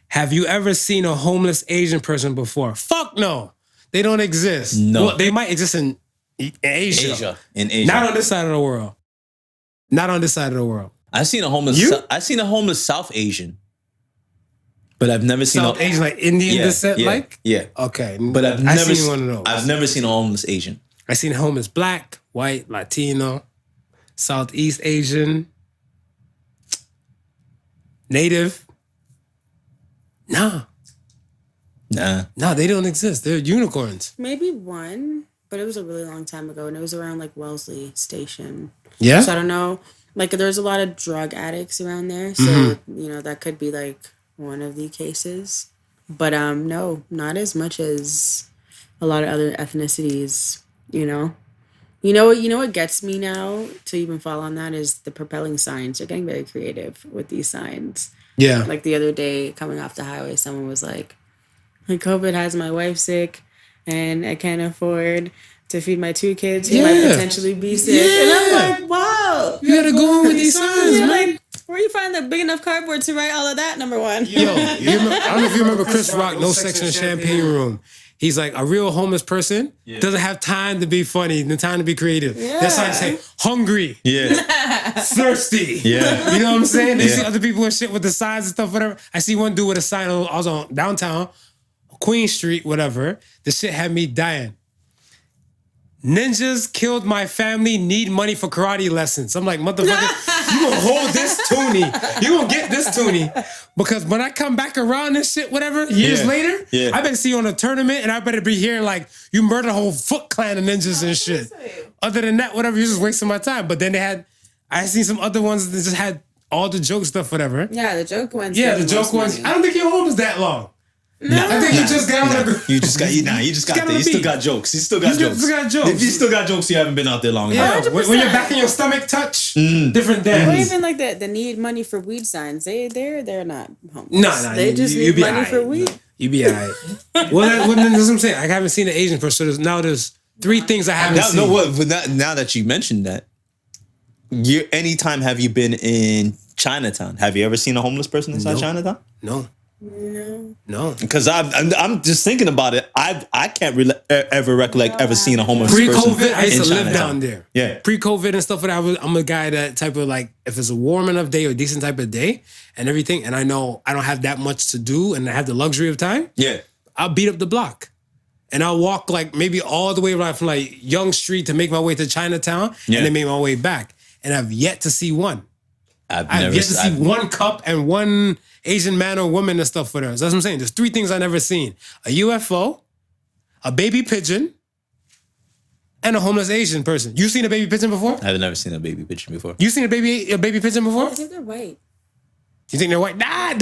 Have you ever seen a homeless Asian person before? Fuck no. They don't exist. No. Well, they might exist in Asia. In Asia. Not on this side of the world. Not on this side of the world. I've seen a homeless. You? I've seen a homeless South Asian, but I've never seen South a Asian, like Indian descent, like? yeah. Okay. But I've I never seen one of those. I've never seen a homeless Asian. I seen homeless black, white, Latino, Southeast Asian, Native. Nah, they don't exist. They're unicorns. Maybe one, but it was a really long time ago, and it was around like Wellesley Station. Yeah. So I don't know. Like, there's a lot of drug addicts around there, so that could be like one of the cases. But no, not as much as a lot of other ethnicities. You know what gets me now to even fall on that is the propelling signs. They're getting very creative with these signs. Yeah. Like the other day, coming off the highway, someone was like, COVID has my wife sick, and I can't afford to feed my 2 kids who might potentially be sick. Yeah. And I'm like, wow. You gotta go in with these signs, man. Like, where you find the big enough cardboard to write all of that, number one? Yo, I don't know if you remember Chris Rock, No Sex in the Champagne Room. He's like, a real homeless person doesn't have time to be funny, the time to be creative. Yeah. That's how I say hungry. Yeah. Thirsty. Yeah. You know what I'm saying? You see other people and shit with the signs and stuff, whatever. I see one dude with a sign, I was on downtown, Queen Street, whatever. The shit had me dying. Ninjas killed my family, need money for karate lessons. I'm like, motherfucker, you gonna hold this toonie. You gonna get this toonie. Because when I come back around this shit, whatever, years later, I better see you on a tournament and I better be hearing like, you murdered a whole Foot Clan of ninjas and shit. Other than that, whatever, you're just wasting my time. But then I seen some other ones that just had all the joke stuff, whatever. Yeah, the joke ones. Yeah, the joke ones. I don't think your home is that long. No, I think you just got You just got there. You still got jokes. You still got jokes. If you still got jokes, you haven't been out there long enough. Yeah, when you're back in your stomach touch, different than. Or even like the need money for weed signs. They're not homeless. No, they just need money for weed. You be alright. Well, that's what I'm saying. I haven't seen an Asian person. So there's 3 things I haven't seen. No, what? But now that you mentioned that, anytime have you been in Chinatown? Have you ever seen a homeless person inside Chinatown? No. No. Because I'm just thinking about it. I can't ever recollect ever seeing a homeless person. Pre-COVID, I used to live Chinatown. down there. Yeah. Pre-COVID and stuff like that, I'm a guy that type of like, if it's a warm enough day or decent type of day and everything, and I know I don't have that much to do and I have the luxury of time, I'll beat up the block. And I'll walk like maybe all the way around from like Young Street to make my way to Chinatown and then make my way back. And I've yet to see one. I've yet to see one cup and one Asian man or woman and stuff for her. So that's what I'm saying. There's 3 things I've never seen. A UFO, a baby pigeon, and a homeless Asian person. You seen a baby pigeon before? I've never seen a baby pigeon before. You seen a baby pigeon before? I think they're white. You think they're white? Nah.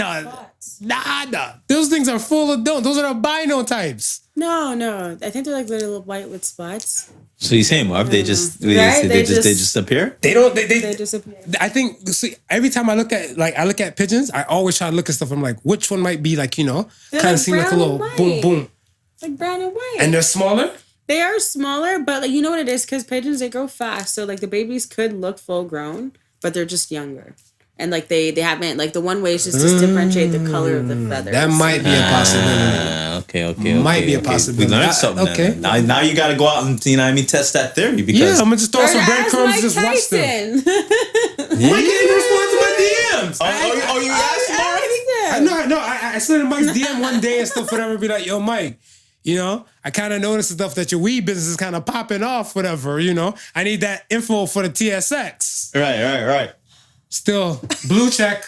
Those things are full of those are albino types. No. I think they're like little white with spots. So you saying, Marv, they just appear? They disappear. I think every time I look at pigeons, I always try to look at stuff. I'm like, which one might be like, kind of seem like a little boom boom. Like brown and white. And they're smaller? They are smaller, but like, you know what it is? Because pigeons, they grow fast. So like the babies could look full grown, but they're just younger. And like they haven't, like the one way is just to differentiate the color of the feathers. That might be a possibility. Okay. Might be a possibility. We learned something. Okay. Now you got to go out and test that theory because I'm gonna just throw some breadcrumbs and just watch them. Mike didn't even respond to my DMs. Oh, you asked Mike? No. I slid in Mike's DM one day and stuff, whatever. Be like, yo, Mike. I kind of noticed stuff that your weed business is kind of popping off, whatever. I need that info for the TSX. Right. Still, blue check,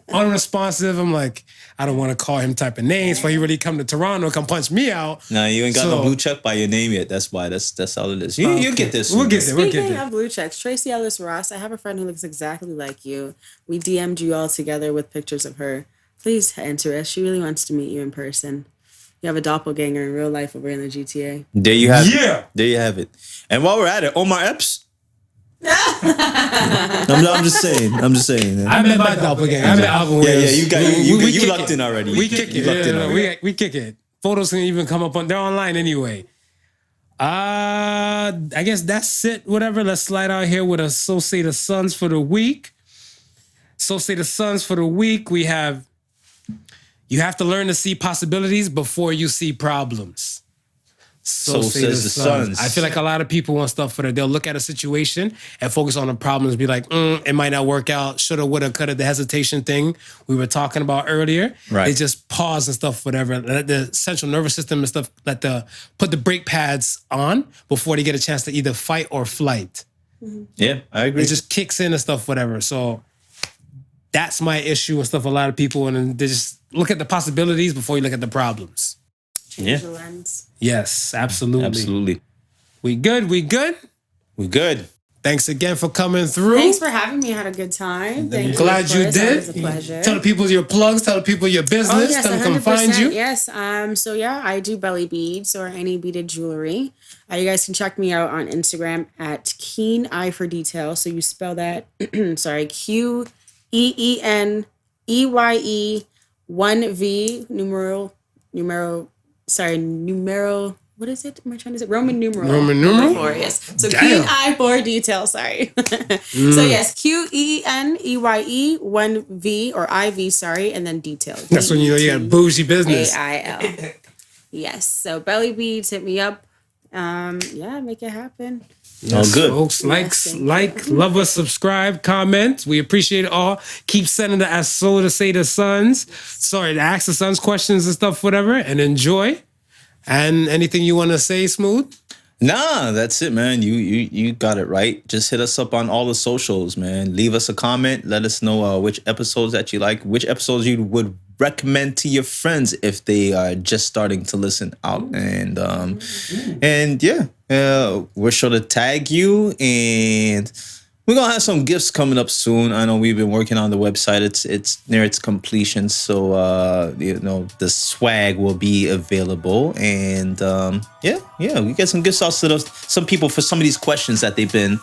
unresponsive. I'm like, I don't want to call him type of names, but he really come to Toronto, come punch me out. No, you ain't got no blue check by your name yet. That's why. That's all it is. You get this. We'll get there. Speaking of blue checks, Tracy Ellis Ross, I have a friend who looks exactly like you. We DM'd you all together with pictures of her. Please enter us. She really wants to meet you in person. You have a doppelganger in real life over in the GTA. There you have it. Yeah. There you have it. And while we're at it, Omar Epps. I'm just saying. I met my doppelganger. I met Alvin Williams. You locked in already. We kick it. We kick it. Photos can even come up they're online anyway. I guess that's it. Whatever. Let's slide out here with Associated Sons for the week. Associated Sons for the week. We have, you have to learn to see possibilities before you see problems. So says the Sons. I feel like a lot of people want stuff for that. They'll look at a situation and focus on the problems, be like, it might not work out, shoulda, woulda, coulda, the hesitation thing we were talking about earlier. Right. They just pause and stuff, whatever. Let the central nervous system and stuff, put the brake pads on before they get a chance to either fight or flight. Mm-hmm. Yeah, I agree. It just kicks in and stuff, whatever. So that's my issue and stuff. A lot of people, and they just look at the possibilities before you look at the problems. Change the lens. Yes, absolutely. Absolutely. We good? We good? We good. Thanks again for coming through. Thanks for having me. I had a good time. Thank Glad you It did. was a pleasure. Tell the people your plugs. Tell the people your business. Oh, yes, tell them 100%. come find you. Yes. So yeah, I do belly beads or any beaded jewelry. You guys can check me out on Instagram at Keen Eye for Detail. So you spell that, sorry, QEENEYE 1V numero. What is it? Am I trying to say? Roman numeral. Roman numeral? 4, yes. So Damn. Keen Eye for Detail, sorry. So yes, QEENEYE 1V or IV, sorry, and then detail. That's when you know you got bougie business. AIL. Yes. So belly beads, hit me up. Yeah, make it happen. Yes, good. Folks, love us, subscribe, comment. We appreciate it all. Keep sending the Ask the Sons questions and stuff, whatever, and enjoy. And anything you want to say, Smooth? Nah, that's it, man. You got it right. Just hit us up on all the socials, man. Leave us a comment. Let us know which episodes that you like, which episodes you would recommend to your friends if they are just starting to listen out. And yeah, we're sure to tag you, and we're gonna have some gifts coming up soon. I know we've been working on the website. It's near its completion, so the swag will be available. And yeah, we get some gifts out to some people for some of these questions that they've been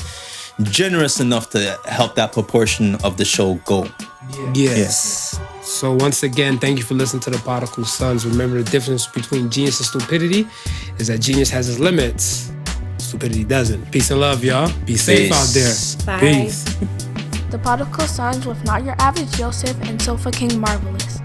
generous enough to help that proportion of the show go. Yes. So once again, thank you for listening to the Podical Sons. Remember, the difference between genius and stupidity is that genius has its limits. Stupidity doesn't. Peace and love, y'all. Be safe out there. Bye. Peace. The Podical Sons with Not Your Average Joseph and Sofa King Marvelous.